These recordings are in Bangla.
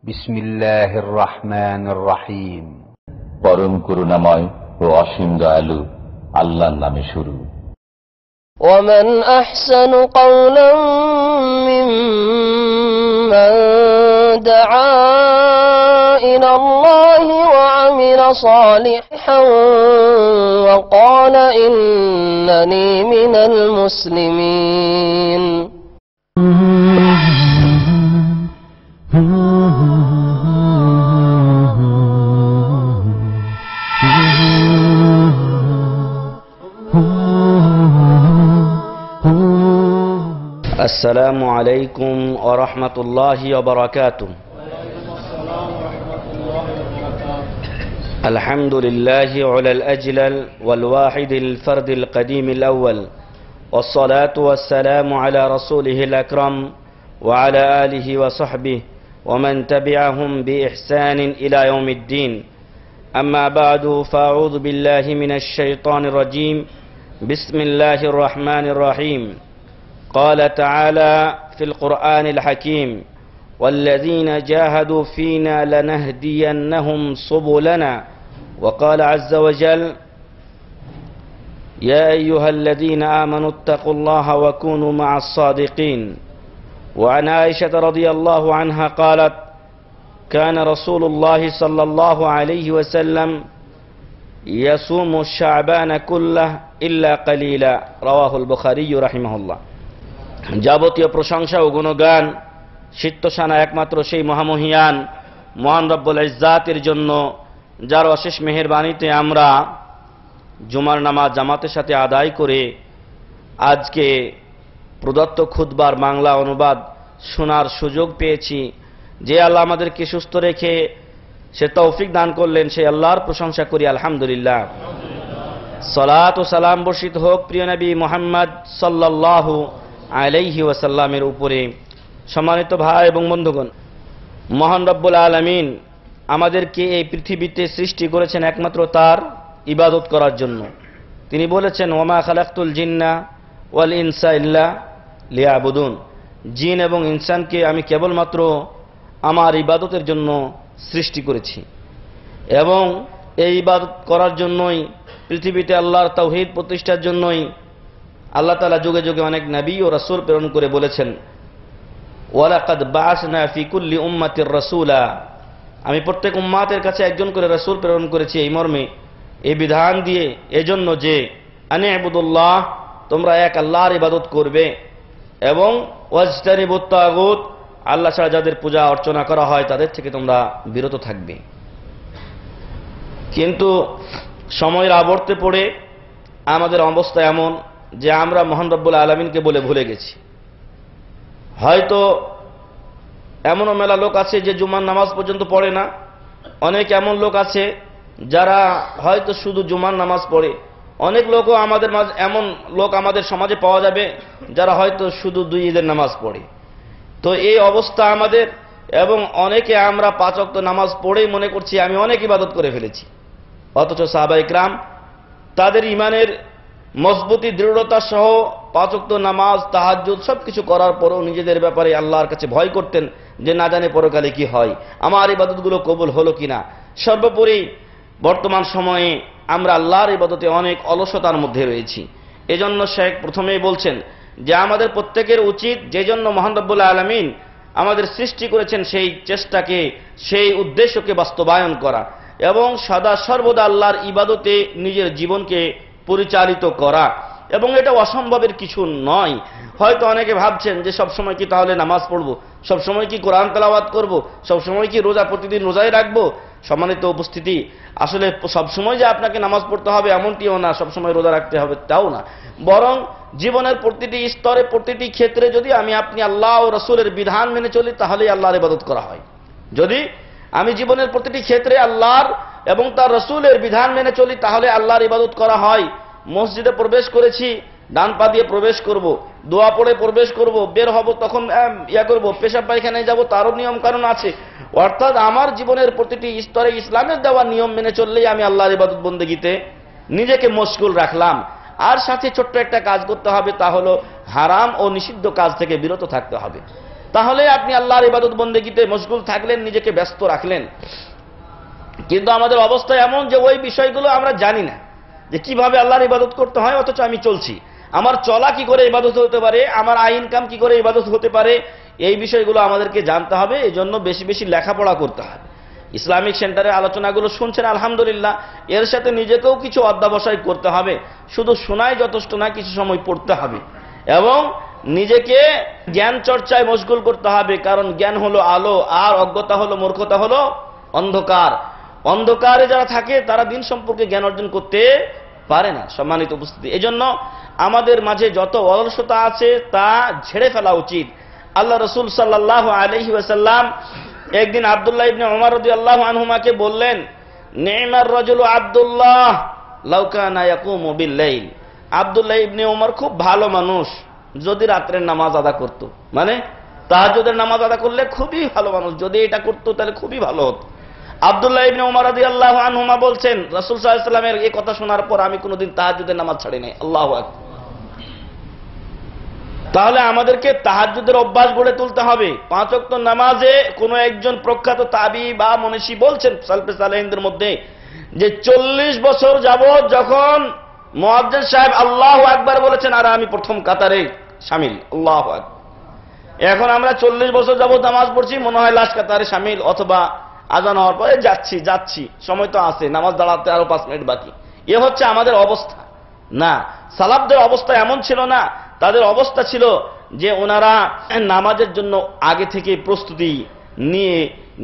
বিসমিল্লাহির রহমানির রহিম। পরম করুণাময় ও অসীম দয়ালু আল্লাহর নামে শুরু। ومن أحسن قولا ممن دعا إلى الله وعمل صالحا وقال إنني من المسلمين. السلام عليكم ورحمة الله وبركاته. الحمد لله على الأجلل والواحد الفرد القديم الأول، والصلاة والسلام على رسوله الأكرم وعلى آله وصحبه ومن تبعهم بإحسان إلى يوم الدين. أما بعد، فأعوذ بالله من الشيطان الرجيم. بسم الله الرحمن الرحيم. قال تعالى في القرآن الحكيم: والذين جاهدوا فينا لنهدينهم سبلنا. وقال عز وجل: يا أيها الذين آمنوا اتقوا الله وكونوا مع الصادقين. وعن عائشة رضي الله عنها قالت: كان رسول الله صلى الله عليه وسلم يصوم الشعبان كله إلا قليلا. رواه البخاري رحمه الله. যাবতীয় প্রশংসা ও গুণগান সিদ্ধশানা একমাত্র সেই মহামহিয়ান মহান রব্বুল ইজ্জাতের জন্য, যার অশেষ মেহেরবানিতে আমরা জুমার নামাজ জামাতের সাথে আদায় করে আজকে প্রদত্ত খুতবার বাংলা অনুবাদ শোনার সুযোগ পেয়েছি। যে আল্লাহ আমাদেরকে সুস্থ রেখে সে তৌফিক দান করলেন, সেই আল্লাহর প্রশংসা করি আলহামদুলিল্লাহ। সালাত ও সালাম বর্ষিত হোক প্রিয় নবী মুহাম্মদ সাল্লাল্লাহু আলাইহি ওয়াসাল্লামের উপরে। সম্মানিত ভাই এবং বন্ধুগণ, মহান রব্বুল আলামিন আমাদেরকে এই পৃথিবীতে সৃষ্টি করেছেন একমাত্র তার ইবাদত করার জন্য। তিনি বলেছেন, ওমা খালাকতুল জিন্না ওয়াল ইনসা ইল্লা লিয়াবুদুন। জিন এবং ইনসানকে আমি কেবলমাত্র আমার ইবাদতের জন্য সৃষ্টি করেছি, এবং এই ইবাদত করার জন্যই, পৃথিবীতে আল্লাহর তাওহীদ প্রতিষ্ঠার জন্যই আল্লাহ তাআলা যুগে যুগে অনেক নবী ও রাসূল প্রেরণ করে বলেছেন, ওয়ালাকাদ বাআসনা ফি কুল্লি উম্মাতির রাসূলা। আমি প্রত্যেক উম্মাতের কাছে একজন করে রাসূল প্রেরণ করেছি এই মর্মে, এই বিধান দিয়ে, এজন্য যে আনি ইবুদুল্লাহ, তোমরা এক আল্লাহর ইবাদত করবে, এবং ওয়াজতানিবুত তাগুত, আল্লাহ ছাড়া যাদের পূজা অর্চনা করা হয় তাদের থেকে তোমরা বিরত থাকবে। কিন্তু সময়ের আবর্তে পড়ে আমাদের অবস্থা এমন যে আমরা মহান রব্বুল আলামিনকে বলে ভুলে গেছি। হয়তো এমনও মেলা লোক আছে যে জুমার নামাজ পর্যন্ত পড়ে না। অনেক এমন লোক আছে যারা হয়তো শুধু জুমার নামাজ পড়ে। অনেক লোকও আমাদের মাঝে, এমন লোক আমাদের সমাজে পাওয়া যাবে যারা হয়তো শুধু 2 ঈদের নামাজ পড়ে। তো এই অবস্থা আমাদের, এবং অনেকে আমরা 5 ওয়াক্ত নামাজ পড়েই মনে করছি আমি অনেক ইবাদত করে ফেলেছি। অথচ সাহাবায়ে কিরাম তাদের ইমানের মজবুতি, দৃঢ়তা সহ 5 ওয়াক্ত নামাজ, তাহাজ্জুদ সবকিছু করার পরও নিজেদের ব্যাপারে আল্লাহর কাছে ভয় করতেন যে না জানে পরকালে কি হয়, আমার ইবাদতগুলো কবুল হলো কিনা। সর্বোপরি বর্তমান সময়ে আমরা আল্লাহর ইবাদতে অনেক অলসতার মধ্যে রয়েছি। এজন্য শেখ প্রথমেই বলছেন যে আমাদের প্রত্যেকের উচিত, যে জন্য মহান রব্বুল আলামিন আমাদের সৃষ্টি করেছেন, সেই চেষ্টাকে, সেই উদ্দেশ্যকে বাস্তবায়ন করা, এবং সদা সর্বদা আল্লাহর ইবাদতে নিজের জীবনকে পরিচালিত করা। এবং এটা অসম্ভবের কিছু নয়। হয়তো অনেকে ভাবছেন যে সবসময় কি তাহলে নামাজ পড়বো, সবসময় কি কোরআন তেলাওয়াত করবো, সবসময় কি রোজা প্রতিদিন রোজাই রাখবো। সম্মানিত উপস্থিতি, আসলে সবসময় যে আপনাকে নামাজ পড়তে হবে এমনটিও না, সবসময় রোজা রাখতে হবে তাও না। বরং জীবনের প্রতিটি স্তরে, প্রতিটি ক্ষেত্রে যদি আপনি আল্লাহ ও রাসূলের বিধান মেনে চলি, তাহলেই আল্লাহর ইবাদত করা হয়। যদি আমি জীবনের প্রতিটি ক্ষেত্রে আল্লাহর এবং তার রাসূলের বিধান মেনে চলি, তাহলে আল্লাহর ইবাদত করা হয়। মসজিদে প্রবেশ করেছি, ডান পা দিয়ে প্রবেশ করব, দোয়া পড়ে প্রবেশ করব, বের হব তখন করব, পেশাব পায়খানায় যাব, তারও নিয়ম কানুন আছে। অর্থাৎ আমার জীবনের প্রতিটি স্তরে ইসলামের দেওয়া নিয়ম মেনে চললেই আমি আল্লাহর ইবাদত বন্দেগীতে নিজেকে মশগুল রাখলাম। আর সাথে ছোট্ট একটা কাজ করতে হবে, তা হলো হারাম ও নিষিদ্ধ কাজ থেকে বিরত থাকতে হবে। তাহলে আপনি আল্লাহর ইবাদত বন্দেগীতে মশগুল থাকলেন, নিজেকে ব্যস্ত রাখলেন। কিন্তু আমাদের অবস্থা এমন যে ওই বিষয়গুলো আমরা জানি না যে কিভাবে আল্লাহর ইবাদত করতে হয়, অথচ আমি চলছি। আমার চলা কি করে ইবাদত হতে পারে, আমার আয় ইনকাম কি করে ইবাদত হতে পারে, এই বিষয়গুলো আমাদেরকে জানতে হবে। এই জন্য বেশি বেশি লেখাপড়া করতে হবে। ইসলামিক সেন্টারে আলোচনাগুলো শুনছেন আলহামদুলিল্লাহ, এর সাথে নিজেকেও কিছু অধ্যাবসায় করতে হবে। শুধু শোনাই যথেষ্ট না, কিছু সময় পড়তে হবে এবং নিজেকে জ্ঞান চর্চায় মশগুল করতে হবে। কারণ জ্ঞান হলো আলো, আর অজ্ঞতা হলো, মূর্খতা হলো অন্ধকার। অন্ধকারে যারা থাকে তারা দিন সম্পর্কে জ্ঞান অর্জন করতে পারে না। সম্মানিত উপস্থিতি, এজন্য আমাদের মাঝে যত অলসতা আছে তা ঝেড়ে ফেলা উচিত। আল্লাহ রসুল সাল্লাল্লাহু আলাইহি ওয়াসাল্লাম একদিন আব্দুল্লাহ ইবনে ওমর রাদিয়াল্লাহু আনহুমাকে বললেন, নি'মার রাজুলু আব্দুল্লাহ লাউ কানা ইয়াকুমু বিল-লাইল। আব্দুল্লাহ ইবনে ওমর খুব ভালো মানুষ, যদি রাতের নামাজ আদা করত, মানে তাহাজ্জুদের নামাজ আদা করলে খুবই ভালো মানুষ, যদি এটা করত তাহলে খুবই ভালো হতো। আব্দুল্লাহ ইবনে ওমর রাদিয়াল্লাহু আনহুমা বলছেন, রাসূল সাল্লাল্লাহু আলাইহি ওয়াসাল্লামের এই কথা শোনার পর আমি কোনোদিন তাহাজ্জুদের নামাজ ছাড়ি নাই। আল্লাহু আকবার। তাহলে আমাদেরকে তাহাজ্জুদের অভ্যাস গড়ে তুলতে হবে। 5 ওয়াক্ত নামাজে কোনো একজন প্রখ্যাত তাবি বা মনীষী বলছেন সালফে সালেহিনদের মধ্যে যে 40 বছর যাবত যখন মুয়াজ্জিন সাহেব আল্লাহু আকবার বলেছেন আর আমি প্রথম কাতারে শামিল, আল্লাহু আকবার। এখন আমরা 40 বছর যাবত নামাজ পড়ছি, মনে হয় লাস্ট কাতারে শামিল, অথবা আজান হওয়ার পরে যাচ্ছি, সময় তো আছে, নামাজ দাঁড়াতে আরো 5 মিনিট বাকি। এ হচ্ছে আমাদের অবস্থা না। সালাফদের অবস্থা এমন ছিল না। তাদের অবস্থা ছিল যে ওনারা নামাজের জন্য আগে থেকে প্রস্তুতি নিয়ে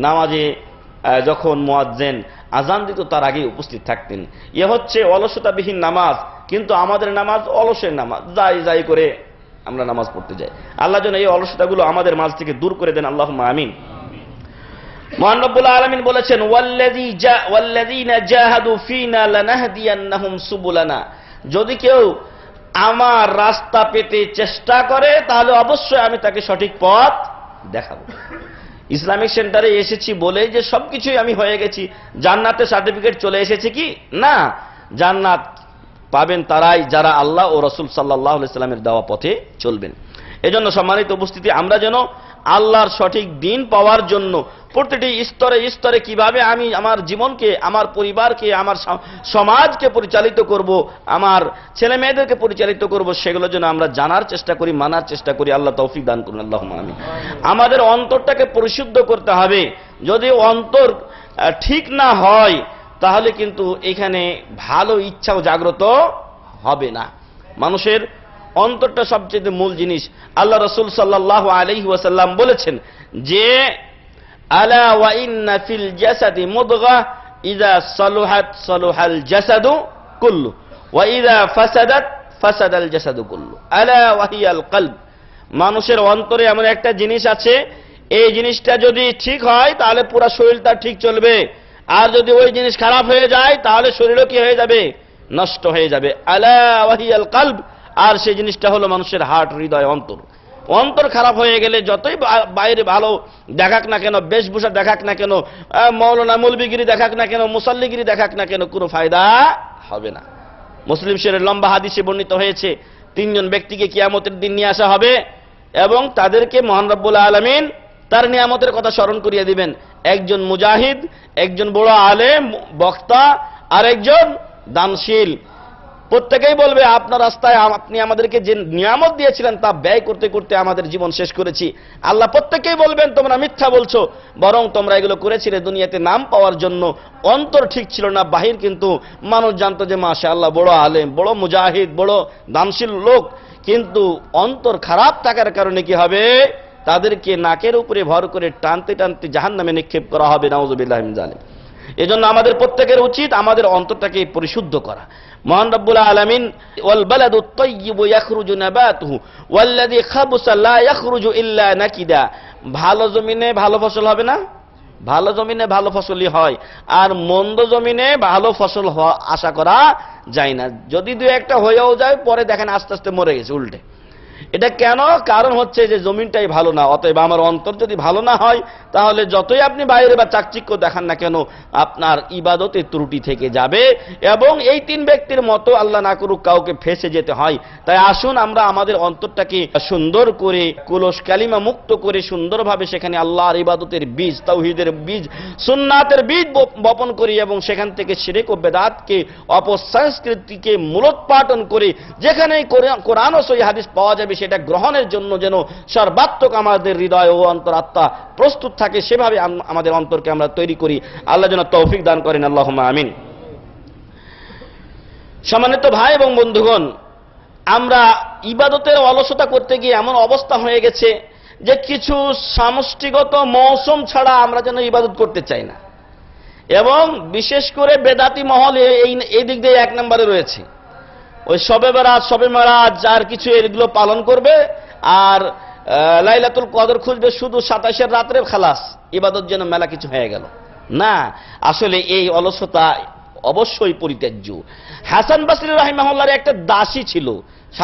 নামাজে যখন মুয়াজ্জিন আজান দিত তার আগে উপস্থিত থাকতেন। এ হচ্ছে অলসতাবিহীন নামাজ। কিন্তু আমাদের নামাজ অলসের নামাজ, যাই করে আমরা নামাজ পড়তে যাই। আল্লাহ যেন এই অলসতাগুলো আমাদের মাঝ থেকে দূর করে দেন, আল্লাহুম্মা আমিন। মহান রব্বুল আলামিন বলেছেন, ওয়াল্লাযীনা জাহাদু ফীনা লানাহদিয়ান্নাহুম সুবুলানা। যদি কেউ আমার রাস্তা পেতে চেষ্টা করে তাহলে অবশ্যই আমি তাকে সঠিক পথ দেখাবো। ইসলামিক সেন্টারে এসেছি বলে যে সবকিছুই আমি হয়ে গেছি, জান্নাতের সার্টিফিকেট চলে এসেছে কি না, জান্নাত পাবেন তারাই যারা আল্লাহ ও রাসূল সাল্লাল্লাহু আলাইহি সাল্লামের দেওয়া পথে চলবেন। এজন্য সম্মানিত উপস্থিতি, আমরা যেন আল্লাহর সঠিক দিন পাওয়ার জন্য প্রতিটি স্তরে স্তরে কিভাবে আমি আমার জীবনকে, আমার পরিবারকে, আমার সমাজকে পরিচালিত করব, আমার ছেলে মেয়েদেরকে পরিচালিত করব, সেগুলো যেন আমরা জানার চেষ্টা করি, মানার চেষ্টা করি। আল্লাহ তৌফিক দান করুন, আল্লাহুম্মা আমিন। আমাদের অন্তরটাকে পরিশুদ্ধ করতে হবে। যদি অন্তর ঠিক না হয় তাহলে কিন্তু এখানে ভালো ইচ্ছাও জাগ্রত হবে না। মানুষের অন্তরটা সবচেয়ে মূল জিনিস। আল্লাহ রাসূল সাল্লাল্লাহু আলাইহি ওয়াসাল্লাম বলেছেন যে আলা ওয়া ইন্না ফিল জাসাদি মুদগা ইযা সালুহাত সালুহাল জাসাদু কুল্লু ওয়া ইযা ফাসাদাত ফাসাদাল জাসাদু কুল্লু আলা ওয়া হিয়াল কলব। মানুষের অন্তরে এমন একটা জিনিস আছে, এই জিনিসটা যদি ঠিক হয় তাহলে পুরো শরীরটা ঠিক চলবে, আর যদি ওই জিনিস খারাপ হয়ে যায় তাহলে শরীরও কি হয়ে যাবে, নষ্ট হয়ে যাবে। আলা ওয়া হিয়াল কলব, আর সেই জিনিসটা হলো মানুষের হার্ট, হৃদয়, অন্তর। অন্তর খারাপ হয়ে গেলে যতই বাইরে ভালো দেখাক না কেন, বেশভূষা দেখাক না কেন, মৌলানা মৌলবীগিরি দেখাক না কেন, মুসাল্লিগিরি দেখাক না কেন, কোনো ফায়দা হবে না। মুসলিম শরীফের লম্বা হাদিসে বর্ণিত হয়েছে 3 জন ব্যক্তিকে কিয়ামতের দিন নিয়ে আসা হবে এবং তাদেরকে মহান রব্বুল আলামিন তার নিয়ামতের কথা স্মরণ করিয়ে দিবেন। একজন মুজাহিদ, একজন বড় আলেম বক্তা, আর একজন দানশীল। প্রত্যেকেই বলবে আপনার রাস্তায় আপনি আমাদেরকে যে নিয়ামত দিয়েছিলেন তা ব্যয় করতে করতে আমাদের জীবন শেষ করেছি। আল্লাহ প্রত্যেকেই বলবেন তোমরা মিথ্যা বলছো, বরং তোমরা এগুলো করেছিলে দুনিয়াতে নাম পাওয়ার জন্য। অন্তর ঠিক ছিল না, বাহির কিন্তু মানুষ জানতো যে মাশাআল্লাহ বড় আলেম, বড় মুজাহিদ, বড় দানশীল লোক, কিন্তু অন্তর খারাপ থাকার কারণে কি হবে, তাদেরকে নাকের উপরে ভর করে টানতে টানতে জাহান্নামে নিক্ষেপ করা হবে। নাউযুবিল্লাহি মিন যালিক। এজন্য আমাদের প্রত্যেকের উচিত আমাদের অন্তরটাকে পরিশুদ্ধ করা। মহান রব্বুল আলামিন ওয়াল বালাদুত তাইয়্যিবু ইয়াখরুজু নাবাতুহু ওয়াল্লাযী খাবুসা লা ইয়াখরুজু ইল্লা নাকিদা। ভালো জমিনে ভালো ফসল হবে না, ভালো জমিনে ভালো ফসলই হয়, আর মন্দ জমিনে ভালো ফসল আশা করা যায় না। যদি 2-1টা হয়েও যায় পরে দেখেন আস্তে আস্তে মরে গেছে উল্টে। এটা কেন? কারণ হচ্ছে যে জমিনটাই ভালো না। অতএব আমার অন্তর যদি ভালো না হয়, তাহলে যতই আপনি বাইরে বা চাকচিক্য দেখান না কেন, আপনার ইবাদতে ত্রুটি থেকে যাবে। এবং এই তিন ব্যক্তির মতো আল্লাহ না করুক কাউকে ফেঁসে যেতে হয়। তাই আসুন আমরা আমাদের অন্তরটাকে সুন্দর করে কুলস কালিমা মুক্ত করে সুন্দরভাবে সেখানে আল্লাহর ইবাদতের বীজ, তাওহীদের বীজ, সুন্নাতের বীজ বপন করি এবং সেখান থেকে শিরক ও বেদাতকে, অপসংস্কৃতিকে মূলোৎপাটন করে যেখানে কোরআন ও সহিহ হাদিস পাওয়া যাবে সেটা গ্রহণের জন্য যেন সর্বাত্মক আমাদের হৃদয় ও অন্তরাত্মা প্রস্তুত থাকে, সেভাবে আমাদের অন্তরকে আমরা তৈরি করি। আল্লাহ যেন তৌফিক দান করেন, আল্লাহুম্মা আমিন। সম্মানিত ভাই এবং বন্ধুগণ, আমরা ইবাদতের অলসতা করতে গিয়ে এমন অবস্থা হয়ে গেছে যে কিছু সমষ্টিগত মৌসুম ছাড়া আমরা যেন ইবাদত করতে চাই না। এবং বিশেষ করে বেদাতি মহল এই দিক দিয়ে এক নম্বরে রয়েছে। ওই শবে বরাত, শবে মেরাজ আর কিছু এগুলো পালন করবে, আর লাইলাতুল কদর খুঁজবে শুধু 27 রাত্রে, খালাস, ইবাদত যেন মেলা কিছু হয়ে গেল। না, আসলে এই অলসতা অবশ্যই পরিত্যাজ্য। হাসান বসরি রাহিমাহুল্লাহর একটা দাসী ছিল,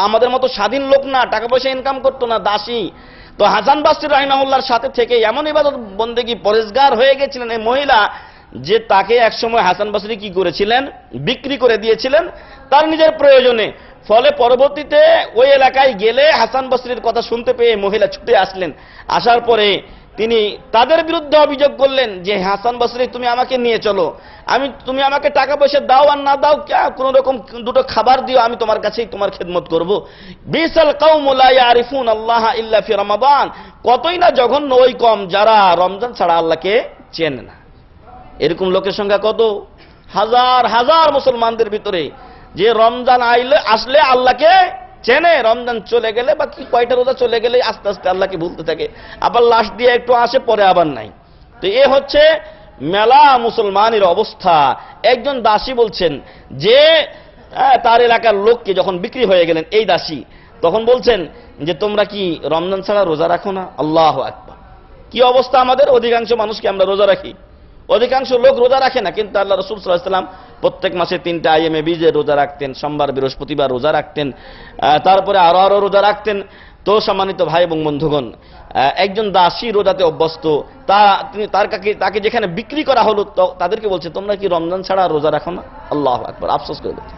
আমাদের মতো স্বাধীন লোক না, টাকা পয়সা ইনকাম করতো না, দাসী। তো হাসান বসরি রাহিমাহুল্লাহর সাথে থেকে এমন ইবাদত বন্দেগী পরেশগার হয়ে গেছিলেন এই মহিলা, যে তাকে একসময় হাসান বসরি কি করেছিলেন, বিক্রি করে দিয়েছিলেন তার নিজের প্রয়োজনে। ফলে পরবর্তীতে ওই এলাকায় গেলে হাসান বসরির কথা শুনতে পেয়ে মহিলা ছুটে আসলেন। আসার পরে তিনি তাদের বিরুদ্ধে অভিযোগ করলেন যে হাসান বসরি, তুমি আমাকে নিয়ে চলো, তুমি আমাকে টাকা পয়সা দাও আর না দাও, কোন রকম দুটো খাবার দিও, আমি তোমার কাছেই তোমার খেদমত করব। বিসাল কওমু লা ইয়ারিফুন আল্লাহ ইল্লা ফি রমাদান, কতই না জঘন্য ওই কম যারা রমজান ছাড়া আল্লাহকে চেনে না। এরকম লোকের সংখ্যা কত? হাজার হাজার মুসলমানদের ভিতরে যে রমজান আসলে আল্লাহকে চেনে, রমজান চলে গেলে বা কি কয়টা রোজা চলে গেলে আস্তে আস্তে আল্লাহকে ভুলতে থাকে, আবার লাশ দিয়ে একটু আসে, পরে আবার নাই। তো এ হচ্ছে মেলা মুসলমানের অবস্থা। একজন দাসী বলছেন যে তার এলাকার লোককে যখন বিক্রি হয়ে গেলেন এই দাসী, তখন বলছেন যে তোমরা কি রমজান ছাড়া রোজা রাখো না? আল্লাহু আকবার! কি অবস্থা আমাদের! অধিকাংশ মানুষকে আমরা রোজা রাখি, অধিকাংশ লোক রোজা রাখে না। কিন্তু আল্লাহ রাসূল সাল্লাল্লাহু আলাইহি ওয়াসাল্লাম প্রত্যেক মাসে 3টা আইএমএ বীজে রোজা রাখতেন, সোমবার বৃহস্পতিবার রোজা রাখতেন, তারপরে আরো রোজা রাখতেন। তো সম্মানিত ভাই এবং বন্ধুগণ, একজন দাসী রোজাতে অভ্যস্ত, তাকে যেখানে বিক্রি করা হলো তাদেরকে বলছে তোমরা কি রমজান ছাড়া রোজা রাখো না? আল্লাহু আকবার! আফসোস করে বলছে,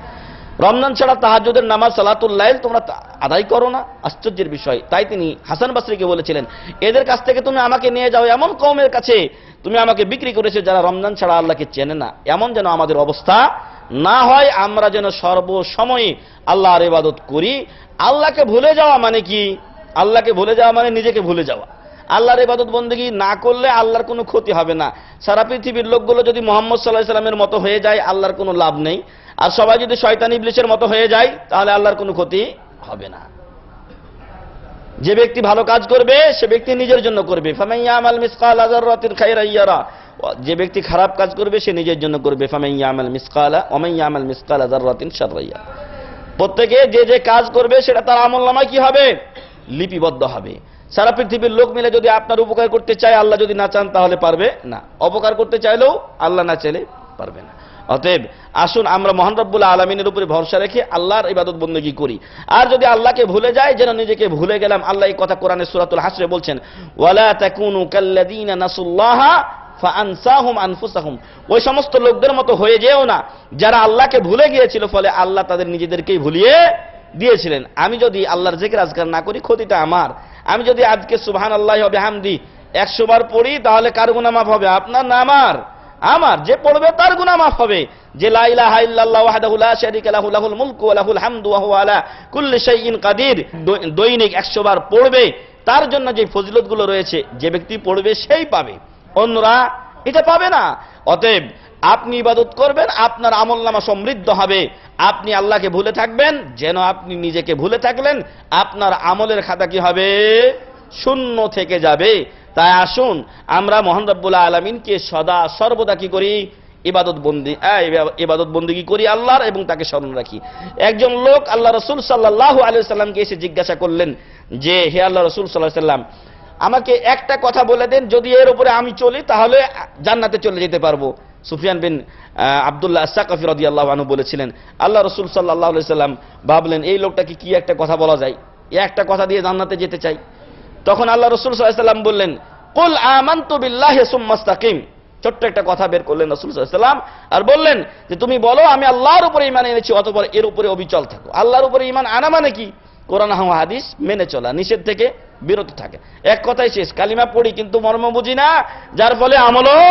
রমজান ছাড়া তাহাজ্জুদের নামাজ, সালাতুল লাইল তোমরা আদায় করো না? আশ্চর্যের বিষয়। তাই তিনি হাসান বসরিকে বলেছিলেন, এদের কাছ থেকে তুমি আমাকে নিয়ে যাও, এমন কওমের কাছে তুমি আমাকে বিক্রি করেছো যারা রমজান ছাড়া আল্লাহকে চেনে না। এমন যেন আমাদের অবস্থা না হয়, আমরা যেন সর্বসময়ে আল্লাহর ইবাদত করি। আল্লাহকে ভুলে যাওয়া মানে কি? আল্লাহকে ভুলে যাওয়া মানে নিজেকে ভুলে যাওয়া। আল্লাহর ইবাদত বন্দেগী না করলে আল্লাহর কোনো ক্ষতি হবে না। সারা পৃথিবীর লোকগুলো যদি মুহাম্মদ সাল্লাল্লাহু আলাইহি সাল্লামের মতো হয়ে যায়, আল্লাহর কোনো লাভ নেই। আর সবাই যদি শয়তান ইবলিসের মতো হয়ে যায়, তাহলে আল্লাহর কোনো ক্ষতি হবে না। যে ব্যক্তি ভালো কাজ করবে সে ব্যক্তি নিজের জন্য করবে, ফামান ইয়ামাল মিসকালা যাররাতিন খায়রান ইয়ারা। যে ব্যক্তি খারাপ কাজ করবে সে নিজের জন্য করবে, ফামান ইয়ামাল মিসকালা ওয়া মান ইয়ামাল মিসকালা যাররাতিন শাররান ইয়ারা। প্রত্যেকে যে কাজ করবে সেটা তার আমলনামায় কি হবে? লিপিবদ্ধ হবে। সারা পৃথিবীর লোক মিলে যদি আপনার উপকার করতে চায়, আল্লাহ যদি না চান তাহলে পারবে না। অপকার করতে চাইলেও আল্লাহ না চাইলে পারবে না। অতএব আসুন আমরা মহান রব্বুল আলামিনের উপরে ভরসা রেখে আল্লাহর ইবাদত বন্দেগী করি। আর যদি আল্লাহকে ভুলে যায়, যেন নিজেকে ভুলে গেলাম। আল্লাহ এই কথা কোরআনের সূরাতুল হাসরে বলছেন, ওয়ালা তাকুনু কাল্লাযীনা নাসুল্লাহা ফাআনসাহুম আনফুসাহুম। ওই সমস্ত লোকদের মতো হয়ে যেও না যারা আল্লাহকে ভুলে গিয়েছিল, ফলে আল্লাহ তাদের নিজেদেরকেই ভুলিয়ে দিয়েছিলেন। আমি যদি আল্লাহর জিকির আজকার না করি, ক্ষতিটা আমার। আমি যদি আজকে সুবহানাল্লাহি ওয়া বিহামদি 100 বার পড়ি, তাহলে কার গুনাহ মাফ হবে? আপনার না আমার? আমার। যে পড়বে তার গুনাহ মাফ হবে। যে লা ইলাহা ইল্লাল্লাহু ওয়াহদাহু লা শারীকা লাহু লাহুল মুলকু ওয়া লাহুল হামদু ওয়া হুয়া আলা কুল্লি শাইইন কাদির, দৈনিক 100 বার পড়বে, তার জন্য যে ফজিলতগুলো রয়েছে, যে ব্যক্তি পড়বে সেই পাবে, অন্যরা এটা পাবে না। অতএব আপনি ইবাদত করবেন, আপনার আমলনামা সমৃদ্ধ হবে। আপনি আল্লাহকে ভুলে থাকবেন, যেন আপনি নিজেকে ভুলে থাকলেন, আপনার আমলের খাতা কি হবে? শূন্য থেকে যাবে। তাই আসুন আমরা মহান রব্বুল আলামিনকে সদা সর্বদা কি করি? ইবাদত বন্দেগী করি আল্লাহর, এবং তাকে স্মরণ রাখি। একজন লোক আল্লাহ রাসূল সাল্লাল্লাহু আলাইহি ওয়াসাল্লামকে এসে জিজ্ঞাসা করলেন যে, হে আল্লাহ রাসূল সাল্লাল্লাহু আলাইহি ওয়াসাল্লাম, আমাকে একটা কথা বলে দেন, যদি এর উপরে আমি চলি তাহলে জান্নাতে চলে যেতে পারবো। সুফিয়ান বিন আব্দুল্লাহ আস-সাকাফি রাদিয়াল্লাহু আনহু বলেছিলেন, আল্লাহ রাসূল সাল্লাল্লাহু আলাইহি ওয়াসাল্লাম ভাবলেন এই লোকটাকে কি একটা কথা বলা যায়। এই একটা কথা দিয়ে জান্নাতে যেতে চাই। তখন আল্লাহ রাসূল সাল্লাল্লাহু আলাইহি ওয়াসাল্লাম বললেন, কুল আমানতু বিল্লাহি সুম্মাস্তাকিম। ছোট্ট একটা কথা বের করলেন রাসূল সাল্লাল্লাহু আলাইহি ওয়াসাল্লাম, আর বললেন যে তুমি বলো আমি আল্লাহর উপরে ঈমান এনেছি, অতঃপর এর উপরে অবিচল থাকো। আল্লাহর উপরে ঈমান আনা মানে কি? কোরআন ও হাদিস মেনে চলা, নিষেধ থেকে বিরত থাকে। এক কথাই শেষ। কালিমা পড়ি কিন্তু মর্ম বুঝি না, যার ফলে আমলও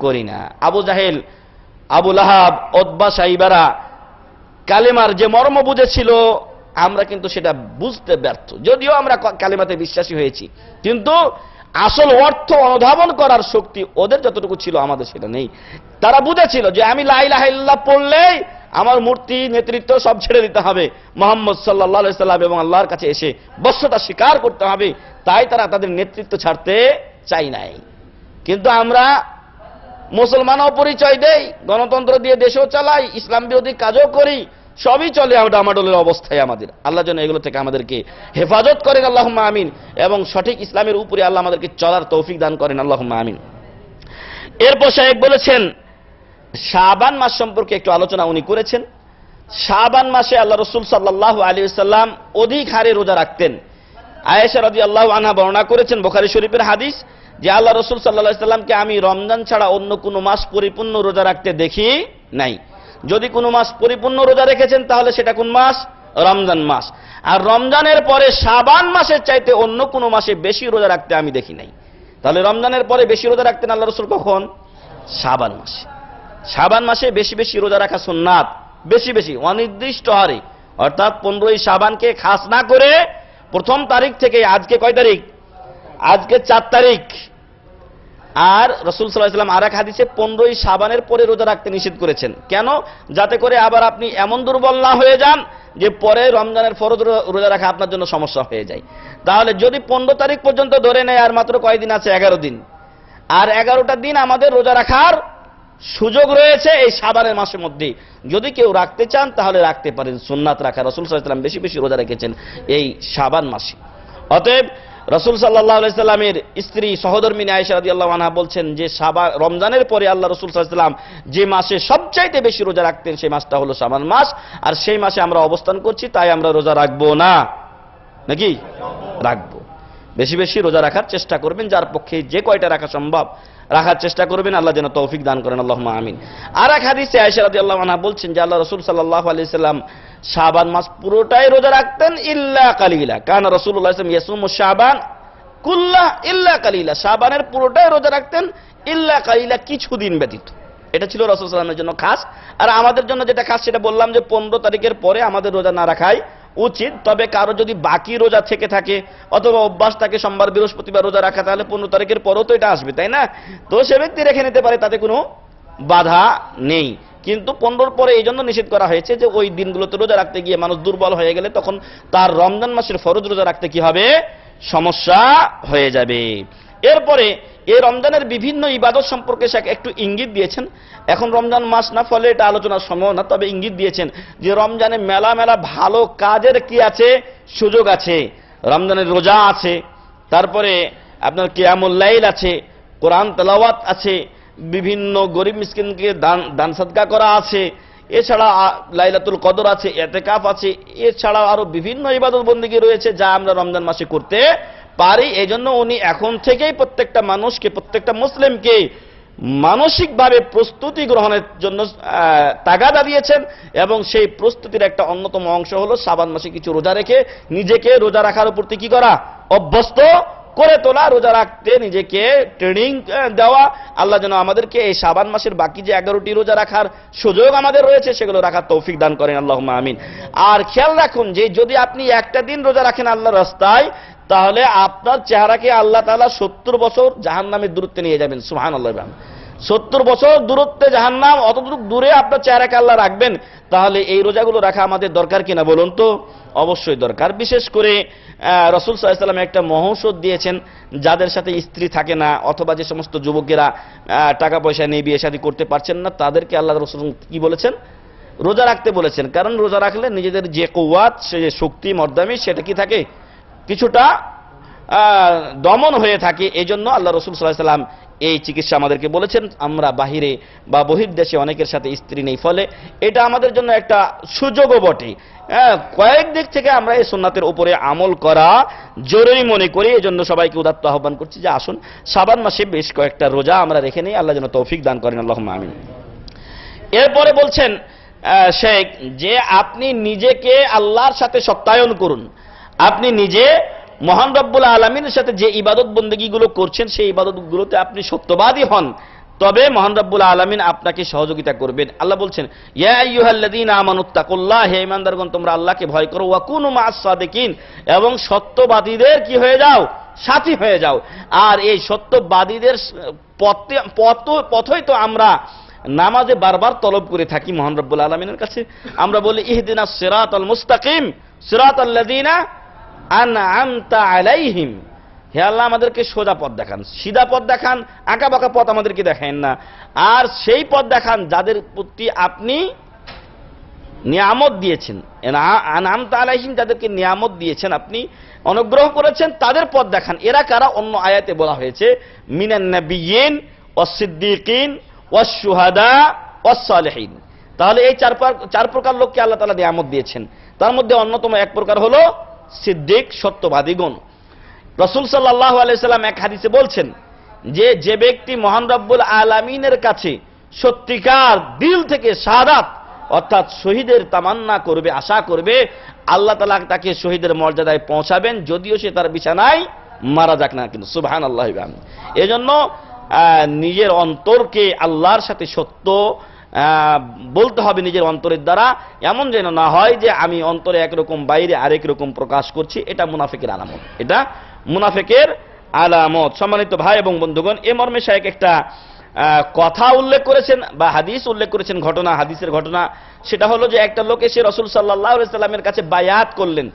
করি না। আবু জাহেল, আবু লাহাব, উতবা, সাইবারা কালিমার যে মর্ম বুঝেছিল, আমরা কিন্তু সেটা বুঝতে ব্যর্থ। যদিও আমরা কালিমাতে বিশ্বাসী হয়েছি, কিন্তু আসল অর্থ অনুধাবন করার শক্তি ওদের যতটুকু ছিল আমাদের সেটা নেই। তারা বুঝেছিল যে আমি লা ইলাহা ইল্লাল্লাহ পড়লেই আমার মূর্তি, নেতৃত্ব সব ছেড়ে দিতে হবে, মুহাম্মদ সাল্লাল্লাহু আলাইহি সাল্লাম এবং আল্লাহর কাছে এসে বশ্যতা স্বীকার করতে হবে। তাই তারা তাদের নেতৃত্ব ছাড়তে চাই নাই। কিন্তু আমরা মুসলমানও পরিচয় দেই, গণতন্ত্র দিয়ে দেশও চালাই, ইসলাম বিরোধী কাজও করি, সবই চলে ডামাডোলের অবস্থায় আমাদের। আল্লাহ যেন এগুলো থেকে আমাদেরকে হেফাজত করেন, আল্লাহুম্মা আমিন, এবং সঠিক ইসলামের উপরে আল্লাহ আমাদেরকে চলার তৌফিক দান করেন, আল্লাহুম্মা আমিন। এরপর শায়েখ বলেছেন শাবান মাস সম্পর্কে একটু আলোচনা উনি করেছেন। শাবান মাসে আল্লাহ রাসূল সাল্লাল্লাহু আলাইহি ওয়াসাল্লাম অধিক হারে রোজা রাখতেন। আয়েশা রাদিয়াল্লাহু আনহা বর্ণনা করেছেন বুখারী শরীফের হাদিস যে আল্লাহ রাসূল সাল্লাল্লাহু আলাইহি ওয়াসাল্লামকে আমি রমজান ছাড়া অন্য কোনো মাস পরিপূর্ণ রোজা রাখতে দেখি নাই। যদি কোনো মাস পরিপূর্ণ রোজা রেখেছেন তাহলে সেটা কোন মাস? রমজান মাস। আর রমজানের পরে শাবান মাসের চাইতে অন্য কোনো মাসে বেশি রোজা রাখতে আমি দেখি নাই। তাহলে রমজানের পরে বেশি রোজা রাখতেন আল্লাহ রাসূল কখন? শাবান মাসে। শাবান মাসে বেশি বেশি রোজা রাখা সুন্নাত, বেশি বেশি অনির্দিষ্ট হারে, অর্থাৎ 15ই শাবানকে খাস না করে প্রথম তারিখ থেকে, আজকে কয় তারিখ? আজকে 4 তারিখ। আর রাসূল সাল্লাল্লাহু আলাইহি ওয়াসাল্লাম আরেক হাদিসে 15ই শাবানের পরে রোজা রাখতে নিষেধ করেছেন। কেন? যাতে করে আবার আপনি এমন দুর্বল না হয়ে যান যে পরে রমজানের ফরজ রোজা রাখা আপনার জন্য সমস্যা হয়ে যায়। তাহলে যদি 15 তারিখ পর্যন্ত ধরে নেয়, আর মাত্র কয়দিন আছে? 11 দিন। আর 11টা দিন আমাদের রোজা রাখার সুযোগ রয়েছে এই শাবানের মাসের মধ্যে। যদি কেউ রাখতে চান তাহলে রাখতে পারেন, সুন্নাত রাখা। রাসূল সাল্লাল্লাহু আলাইহি ওয়াসাল্লাম বেশি বেশি রোজা রেখেছেন এই শাবান মাসে। অতএব রাসূল সাল্লাল্লাহু আলাইহি ওয়াসাল্লামের স্ত্রী সহধর্মিনী আয়েশা রাদিয়াল্লাহু আনহা বলছেন যে রমজানের পরে আল্লাহ রাসূল সাল্লাল্লাহু আলাইহি ওয়াসাল্লাম যে মাসে সবচাইতে বেশি রোজা রাখতেন সেই মাসটা হলো শাবান মাস। আর সেই মাসে আমরা অবস্থান করছি, তাই আমরা রোজা রাখবো না, নাকি? রাখবো। বেশি বেশি রোজা রাখার চেষ্টা করবেন, যার পক্ষে যে কয়টা রাখা সম্ভব রাখার চেষ্টা করবেন। আল্লাহ যেন তৌফিক দান করেন, আল্লাহুম্মা আমিন। আর এক হাদিসে আয়েশা রাদিয়াল্লাহু আনহা বলছেন যে আল্লাহ রাসূল সাল্লাল্লাহু আলাইহি ওয়াসাল্লাম শাবান মাস পুরোটাই রোজা রাখতেন, ইল্লা কালিলা। কানা রাসূলুল্লাহ সাল্লাল্লাহু আলাইহি ওয়াসাল্লাম ইয়াসুমু শাবান কুল্লাহ ইল্লা কালিলা। শাবানের পুরোটাই রোজা রাখতেন, ইল্লা কালিলা, কিছুদিন ব্যতীত। এটা ছিল রাসূল সাল্লাল্লাহু আলাইহি ওয়াসাল্লামের জন্য খাস। আর আমাদের জন্য যেটা খাস সেটা বললাম যে 15 তারিখের পরে আমাদের রোজা না রাখাই উচিত। তবে কারো যদি বাকি রোজা থেকে থাকে অথবা অভ্যাস থাকে সোমবার বৃহস্পতিবার রোজা রাখা, তাহলে 15 তারিখের পরেও তো এটা আসবে, তাই না? তো সে ব্যক্তি রেখে নিতে পারে, তাতে কোনো বাধা নেই। কিন্তু 15 পরে এই জন্য নিষেধ করা হয়েছে যে ওই দিনগুলোতে রোজা রাখতে গিয়ে মানুষ দুর্বল হয়ে গেলে তখন তার রমজান মাসের ফরজ রোজা রাখতে কি হবে? সমস্যা হয়ে যাবে। এরপরে এই রমজানের বিভিন্ন ইবাদত সম্পর্কে সে একটু ইঙ্গিত দিয়েছেন। এখন রমজান মাস না, ফলে এটা আলোচনার সময় না, তবে ইঙ্গিত দিয়েছেন যে রমজানে মেলা মেলা ভালো কাজের কি আছে? সুযোগ আছে। রমজানের রোজা আছে, তারপরে আপনার কিয়ামুল লাইল আছে, কোরআন তেলাওয়াত আছে, বিভিন্ন গরিব মিসকিনকে দান সাদকা করা আছে, এছাড়া লাইলাতুল কদর আছে, ইতিকাফ আছে, এছাড়া আরো বিভিন্ন ইবাদত বন্দেগী রয়েছে যা আমরা রমজান মাসে করতে পারি। এজন্য উনি এখন থেকেই প্রত্যেকটা মানুষকে, প্রত্যেকটা মুসলিমকে মানসিকভাবে প্রস্তুতি গ্রহণের জন্য তাগাদা দিয়েছেন, এবং সেই প্রস্তুতির একটা অন্যতম অংশ হলো শাবান মাসে কিছু রোজা রেখে নিজেকে রোজা রাখার উপর কি করা? অভ্যস্ত করে তোলা, রোজা রাখতে নিজেকে ট্রেনিং দেওয়া। আল্লাহ যেন আমাদেরকে এই শাবান মাসের বাকি যে 11টি রোজা রাখার সুযোগ আমাদের রয়েছে সেগুলো রাখার তৌফিক দান করেন, আল্লাহুম্মা আমিন। আর খেয়াল রাখুন যে যদি আপনি একটা দিন রোজা রাখেন আল্লাহর রাস্তায়, তাহলে আপনার চেহারাকে আল্লাহ তাআলা 70 বছর জাহান্নামের দূরত্বে নিয়ে যাবেন। সুবহানাল্লাহ। 70 বছর দূরত্বে জাহান্নাম, অতটুকু দূরে আপনার চেহারাকে আল্লাহ রাখবেন। তাহলে এই রোজাগুলো রাখা আমাদের দরকার কিনা বলুন তো? অবশ্যই দরকার। বিশেষ করে রাসূল সাল্লাল্লাহু আলাইহি ওয়াসাল্লাম একটা মহৌষধ দিয়েছেন যাদের সাথে স্ত্রী থাকে না, অথবা যে সমস্ত যুবকেরা টাকা পয়সা নিয়ে বিয়ে শাদী করতে পারছেন না, তাদেরকে আল্লাহ রাসূল কি বলেছেন? রোজা রাখতে বলেছেন। কারণ রোজা রাখলে নিজেদের যে কুওয়াত, সে যে শক্তি মর্দামি, সেটা কি থাকে? কিছুটা দমন হয়ে থাকে। এই জন্য আল্লাহ রাসূল সাল্লাল্লাহু আলাইহি ওয়াসাল্লাম এই চিকিৎসা আমাদেরকে বলেছেন। আমরা বাহিরে বা বহির্দেশে অনেকের সাথে স্ত্রী নেই, ফলে এটা আমাদের জন্য একটা সুযোগও বটে। কয়েক দিক থেকে আমরা এই সুন্নাতের উপরে আমল করা জরুরি মনে করি। এই জন্য সবাইকে উদাত্ত আহ্বান করছি যে আসুন শাবান মাসে বেশ কয়েকটা রোজা আমরা রেখে নিই, আল্লাহ যেন তৌফিক দান করেন, আল্লাহুম্মা আমিন। এরপরে বলছেন শেখ যে আপনি নিজেকে আল্লাহর সাথে সত্যায়ন করুন। আপনি নিজে মহান রব্বুল আলামিনের সাথে যে ইবাদত বন্দেগীগুলো করছেন সেই ইবাদতগুলোতে আপনি সত্যবাদী হন, তবে মহান রব্বুল আলামিন আপনাকে সহযোগিতা করবেন। আল্লাহ বলছেন ইয়া আইয়ুহাল্লাযীনা আমানুত্তাকুল্লাহ, হে ঈমানদারগণ তোমরা আল্লাহকে ভয় করো, ওয়া কুনু মা'আস সাদিকিন, এবং সত্যবাদীদের কি হয়ে যাও, সাথী হয়ে যাও। আর এই সত্যবাদীদের পথই তো আমরা নামাজে বারবার তলব করে থাকি মহান রব্বুল আলামিনের কাছে। আমরা বলি ইহদিনাস সিরাতাল মুস্তাকিম সিরাতাল্লাযীনা আন'আমতা আলাইহিম, হে আল্লাহ আমাদেরকে সোজা পথ দেখান, সিধা পথ দেখান, আঁকা বাঁকা পথ আমাদেরকে দেখান না। আর সেই পথ দেখান যাদের প্রতি আপনি নিয়ামত দিয়েছেন, আন'আমতা আলাইহিম, যাদেরকে নিয়ামত দিয়েছেন, আপনি অনুগ্রহ করেছেন, তাদের পথ দেখান। এরা কারা? অন্য আয়াতে বলা হয়েছে মিনান নাবিয়্যিন ওয়াস সিদ্দিকিন ওয়াস শুহাদা ওয়াস সালিহিন। তাহলে এই চার প্রকার লোককে আল্লাহ তাআলা নিয়ামত দিয়েছেন। তার মধ্যে অন্যতম এক প্রকার হলো সিদ্দিক, সত্যবাদীগণ। রাসূল সাল্লাল্লাহু আলাইহি সাল্লাম এক হাদিসে বলছেন যে ব্যক্তি মহান রব্বুল আলামিনের কাছে সত্যিকার দিল থেকে শাহাদাত অর্থাৎ শহীদের তামান্না করবে, আশা করবে, আল্লাহ তাআলা তাকে শহীদের মর্যাদায় পৌঁছাবেন, যদিও সে তার বিছানায় মারা যাক না কিন্তু। সুবহানাল্লাহি ওয়া বিহামদিহি। এজন্য নিজের অন্তরকে আল্লাহর সাথে সত্য বলতে হবে নিজের অন্তরের দ্বারা। এমন যেন না হয় যে আমি অন্তরে একরকম বাইরে আরেক রকম প্রকাশ করছি, এটা মুনাফিকের আলামত, এটা মুনাফিকের আলামত। সম্মানিত ভাই এবং বন্ধুগণ, এ মর্মে শায়েখ একটা কথা উল্লেখ করেছেন বা হাদিস উল্লেখ করেছেন, হাদিসের ঘটনা। সেটা হলো যে একটা লোক এসে রাসূল সাল্লাল্লাহু আলাইহি সাল্লামের কাছে বায়াত করলেন।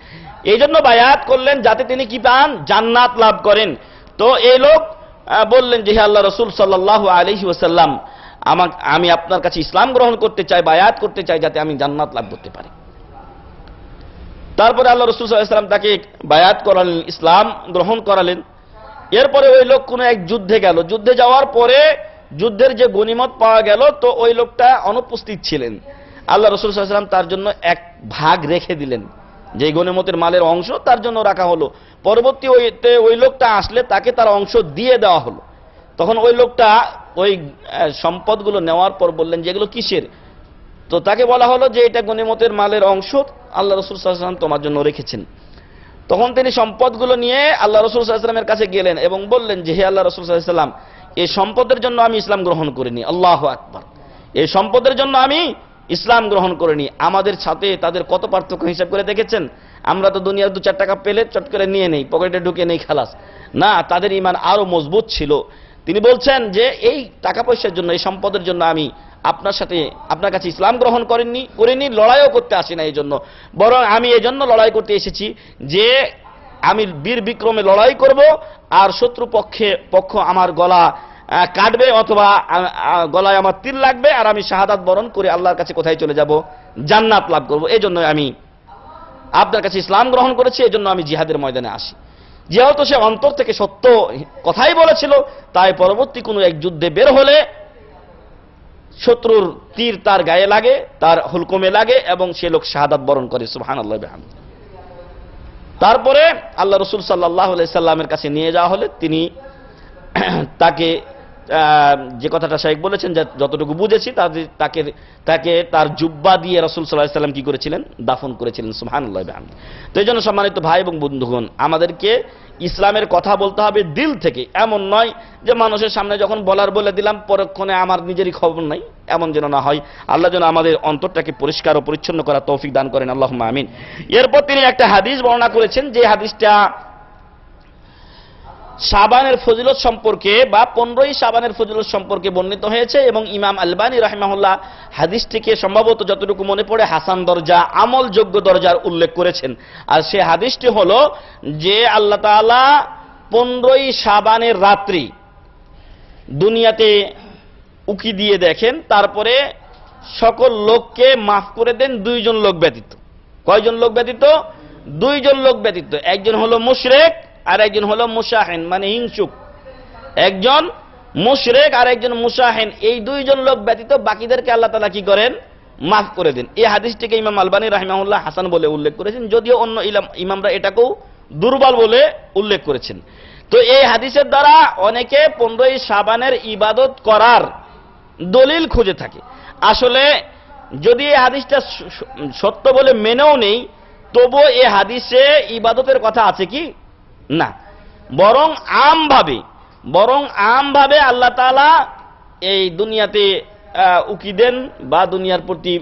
এই জন্য বায়াত করলেন যাতে তিনি কি পান, জান্নাত লাভ করেন। তো এই লোক বললেন যে হে আল্লাহ রাসূল সাল্লাল্লাহু আলাইহি ওয়াসাল্লাম, আমি আপনার কাছে ইসলাম গ্রহণ করতে চাই, বায়াত করতে চাই, যাতে আমি জান্নাত লাভ করতে পারি। তারপরে আল্লাহ রাসূল সাল্লাল্লাহু আলাইহি ওয়াসাল্লাম তাকে বায়াত করালেন, ইসলাম গ্রহণ করালেন। এরপরে ওই লোক কোন এক যুদ্ধে গেল। যুদ্ধে যাওয়ার পরে যুদ্ধের যে গনিমত পাওয়া গেল, তো ওই লোকটা অনুপস্থিত ছিলেন। আল্লাহ রাসূল সাল্লাল্লাহু আলাইহি ওয়াসাল্লাম তার জন্য এক ভাগ রেখে দিলেন, যে গনিমতের মালের অংশ তার জন্য রাখা হলো। পরবর্তী ওই লোকটা আসলে তাকে তার অংশ দিয়ে দেওয়া হলো। তখন ওই লোকটা ওই সম্পদগুলো নেওয়ার পর বললেন যে এগুলো কিসের? তো তাকে বলা হলো যে এটা গনিমতের মালের অংশ, আল্লাহ রাসূল সাল্লাল্লাহু আলাইহি ওয়াসাল্লাম তোমার জন্য রেখেছেন। তখন তিনি সম্পদগুলো নিয়ে আল্লাহ রাসূল সাল্লাল্লাহু আলাইহি ওয়াসাল্লামের কাছে গেলেন এবং বললেন যে হে আল্লাহ রাসূল সাল্লাল্লাহু আলাইহি ওয়াসাল্লাম, এই সম্পদের জন্য আমি ইসলাম গ্রহণ করিনি। আল্লাহু আকবার। এই সম্পদের জন্য আমি ইসলাম গ্রহণ করিনি। আমাদের সাথে তাদের কত পার্থক্য হিসাব করে দেখেছেন? আমরা তো দুনিয়ার 2-4 টাকা পেলে চট করে নিয়ে নেই, পকেটে ঢুকে নেই, খালাস। না, তাদের ঈমান আরো মজবুত ছিল। তিনি বলছেন যে এই টাকা পয়সার জন্য, এই সম্পদের জন্য আমি আপনার কাছে ইসলাম গ্রহণ করিনি, লড়াইও করতে আসি না এই জন্য, বরং আমি এই জন্য লড়াই করতে এসেছি যে আমি বীর বিক্রমে লড়াই করব, আর শত্রু পক্ষ আমার গলা কাটবে অথবা গলায় আমার তীর লাগবে, আর আমি শাহাদাত বরণ করে আল্লাহর কাছে কোথায় চলে যাব? জান্নাত লাভ করব। এই জন্য আমি আপনার কাছে ইসলাম গ্রহণ করেছি, এই জন্য আমি জিহাদের ময়দানে আসি। যেহেতু সে অন্তর থেকে সত্য কথাই বলেছিল, তাই পরবর্তী কোনো এক যুদ্ধে বের হলে শত্রুর তীর তার গায়ে লাগে, তার হুলকমে লাগে, এবং সে লোক শাহাদাত বরণ করে। সুবহানাল্লাহি ওয়া বিহামদিহি। তারপরে আল্লাহ রাসূল সাল্লাল্লাহু আলাইহি সাল্লামের কাছে নিয়ে যাওয়া হলে তিনি তাকে যে কথাটা শাইখ বলেছেন, যতটুকু বুঝেছি, তাকে তার জুব্বা দিয়ে রাসূল সাল্লাল্লাহু আলাইহি সাল্লাম কি করেছিলেন? দাফন করেছিলেন। সুবহানাল্লাহি ওয়া বিহামদিহি। তো এই জন্য সম্মানিত ভাই এবং বন্ধুগণ, আমাদেরকে ইসলামের কথা বলতে হবে দিল থেকে। এমন নয় যে মানুষের সামনে যখন বলে দিলাম, পরক্ষণে আমার নিজেরই খবর নাই, এমন যেন না হয়। আল্লাহ যেন আমাদের অন্তরটাকে পরিষ্কার ও পরিচ্ছন্ন করার তৌফিক দান করেন, আল্লাহুম্মা আমিন। এরপর তিনি একটা হাদিস বর্ণনা করেছেন, যে হাদিসটা শাবানের ফজিলত সম্পর্কে বা 15ই শাবানের ফজিলত সম্পর্কে বর্ণিত হয়েছে, এবং ইমাম আলবানী রাহিমাহুল্লাহ হাদিসটিকে সম্ভবত যতটুকু মনে পড়ে হাসান দরজা, আমলযোগ্য দরজার উল্লেখ করেছেন। আর সে হাদিসটি হলো যে আল্লাহ তাআলা 15ই শাবানের রাত্রি দুনিয়াতে উকি দিয়ে দেখেন, তারপরে সকল লোককে মাফ করে দেন 2 জন লোক ব্যতীত। কয়জন লোক ব্যতীত? 2 জন লোক ব্যতীত। একজন হলো মুশরিক আর একজন হলো মুশাহিন, মানে হিংসুক। একজন মুশরিক আর একজন মুশাহিন, এই দুইজন লোক ব্যতীত বাকিদেরকে আল্লাহ তাআলা কি করেন? মাফ করে দেন। এই হাদিসটিকে ইমাম আলবানী রাহিমাহুল্লাহ হাসান বলে উল্লেখ করেছেন, যদিও অন্য ইমামরা এটাকেও দুর্বল বলে উল্লেখ করেছেন। তো এই হাদিসের দ্বারা অনেকে 15ই শাবানের ইবাদত করার দলিল খুঁজে থাকে। আসলে যদি এই হাদিসটা সত্য বলে মেনেও নেই, তবুও এই হাদিসে ইবাদতের কথা আছে কি? না। বরং আমভাবে আল্লাহ তাআলা এই দুনিয়াতে উকি দেন বা দুনিয়ার প্রতি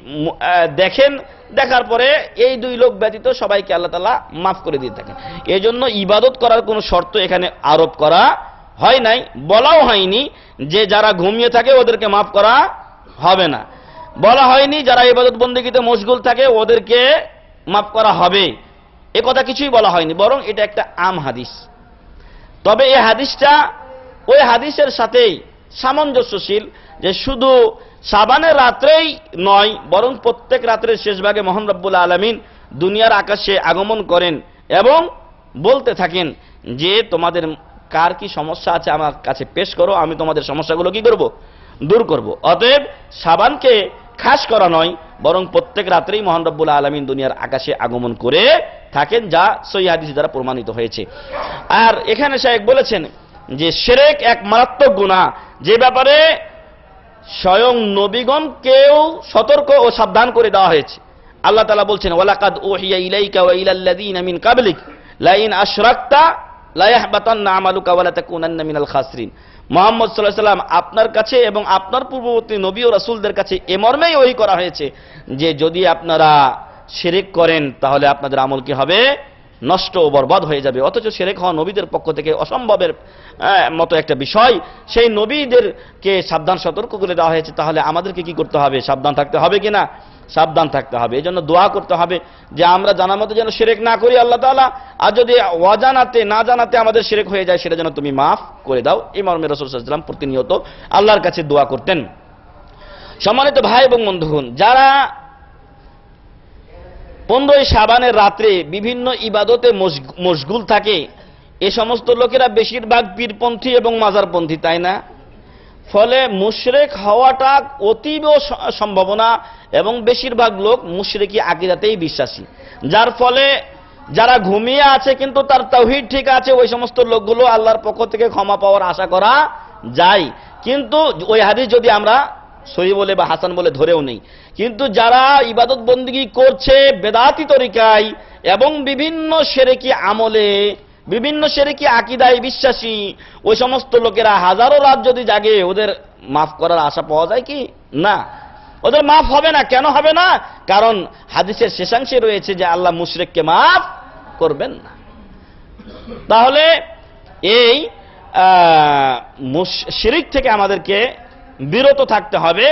দেখেন, দেখার পরে এই দুই লোক ব্যতীত সবাইকে আল্লাহ তাআলা মাফ করে দিয়ে থাকেন। এই জন্য ইবাদত করার কোনো শর্ত এখানে আরোপ করা হয় নাই, বলাও হয়নি যে যারা ঘুমিয়ে থাকে ওদেরকে মাফ করা হবে না, বলা হয়নি যারা ইবাদত বন্দেগীতে মশগুল থাকে ওদেরকে মাফ করা হবে, এ কথা কিছুই বলা হয়নি। বরং এটা একটা আম হাদিস। তবে এই হাদিসটা ওই হাদিসের সাথেই সামঞ্জস্যশীল যে শুধু শাবানের রাত্রেই নয়, বরং প্রত্যেক রাত্রের শেষ ভাগে মহান রব্বুল আলামিন দুনিয়ার আকাশে আগমন করেন এবং বলতে থাকেন যে তোমাদের কার কি সমস্যা আছে আমার কাছে পেশ করো, আমি তোমাদের সমস্যাগুলো কি করব? দূর করব। অতএব শাবানকে খাস করা নয়, বরং প্রত্যেক রাত্রেই মহান রব্বুল আলামিন দুনিয়ার আকাশে আগমন করে থাকেন, যা সহিহ হাদিস দ্বারা প্রমাণিত হয়েছে। আর এখানে শায়েখ বলেছেন যে শিরক এক মারাত্মক গুনাহ, যে ব্যাপারে স্বয়ং নবীগণকেও সতর্ক ও সাবধান করে দেওয়া হয়েছে। আল্লাহ তাআলা বলছেন, ওয়ালাকাদ উহিয়া ইলাইকা ওয়া ইলাল লাযিনা মিন ক্বাবলিক লা ইন আশরাকতা লা ইয়াহবাতান্না আমালুকা ওয়া লা তাকুনান্না মিনাল খাসিরিন। মুহাম্মদ সাল্লাল্লাহু আলাইহি ওয়াসাল্লাম আপনার কাছে এবং আপনার পূর্ববর্তী নবী ও রাসূলদের কাছে এ মর্মেই ওহী করা হয়েছে যে যদি আপনারা শিরক করেন তাহলে আপনাদের আমল কি হবে? নষ্ট ও বরবাদ হয়ে যাবে। অথচ শিরক হওয়া নবীদের পক্ষ থেকে অসম্ভবের মতো একটা বিষয়, সেই নবীদেরকে সাবধান সতর্ক করে দেওয়া হয়েছে। তাহলে আমাদেরকে কি করতে হবে? সাবধান থাকতে হবে কিনা? সাবধান থাকতে হবে। এই জন্য দোয়া করতে হবে যে আমরা জানা মতো যেন শিরক না করি আল্লাহ তাআলা, আর যদি অজানাতে না জানাতে আমাদের শিরক হয়ে যায় সেটা যেন তুমি মাফ করে দাও। এই মর্মে রাসূল সাল্লাল্লাহু আলাইহি ওয়াসাল্লাম প্রতিনিয়ত আল্লাহর কাছে দোয়া করতেন। সম্মানিত ভাই এবং বন্ধুগণ, যারা 15ই শাবানের রাত্রে বিভিন্ন ইবাদতে মশগুল থাকে, এ সমস্ত লোকেরা বেশিরভাগ পীরপন্থী এবং মাজারপন্থী, তাই না? ফলে মুশরিক হওয়াটা অতীব সম্ভাবনা এবং বেশিরভাগ লোক মুশরিকি আকীদাতেই বিশ্বাসী, যার ফলে যারা ঘুমিয়ে আছে কিন্তু তার তাওহীদ ঠিক আছে, ওই সমস্ত লোকগুলো আল্লাহর পক্ষ থেকে ক্ষমা পাওয়ার আশা করা যায়। কিন্তু ওই হাদিস যদি আমরা সহিহ বলে বা হাসান বলে ধরেও নেই, কিন্তু যারা ইবাদত বন্দেগী করছে বেদাতি তরিকায় এবং বিভিন্ন শিরকি আমলে, বিভিন্ন শিরকি আকীদায় বিশ্বাসী, ওই সমস্ত লোকেরা হাজারো রাত যদি জাগে, ওদের মাফ করার আশা পাওয়া যায় কি? না, ওদের মাফ হবে না। কেন হবে না? কারণ হাদিসের শেষাংশে রয়েছে যে আল্লাহ মুশরিককে মাফ করবেন না। তাহলে এই শিরক থেকে আমাদেরকে বিরত থাকতে হবে।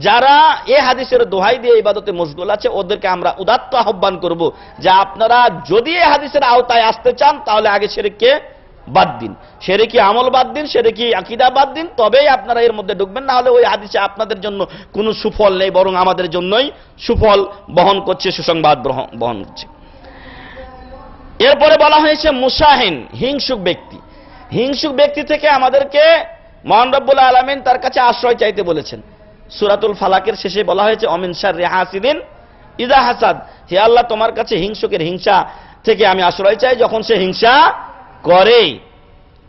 যারা এই হাদিসের দোহাই দিয়ে ইবাদতে মশগুল আছে ওদেরকে আমরা উদাত্ত আহ্বান করব যে আপনারা যদি এই হাদিসের আওতায় আসতে চান তাহলে আগে শিরককে বাদ দিন, শিরকি আমল বাদ দিন, শিরকি আকীদা বাদ দিন, তবেই আপনারা এর মধ্যে ঢুকবেন। না হলে ওই হাদিসে আপনাদের জন্য কোনো সুফল নেই, বরং আমাদের জন্যই সুফল বহন করছে, সুসংবাদ বহন করছে। এরপরে বলা হয়েছে মুশাহিন, হিংসুক ব্যক্তি। হিংসুক ব্যক্তি থেকে আমাদেরকে মহান রব্বুল আলামিন তার কাছে আশ্রয় চাইতে বলেছেন। সূরাতুল ফালাকের শেষে বলা হয়েছে অমিন শাররি হাসিদিন ইযা হাসাদ, হে আল্লাহ তোমার কাছে হিংসুকের হিংসা থেকে আমি আশ্রয় চাই যখন সে হিংসা করে।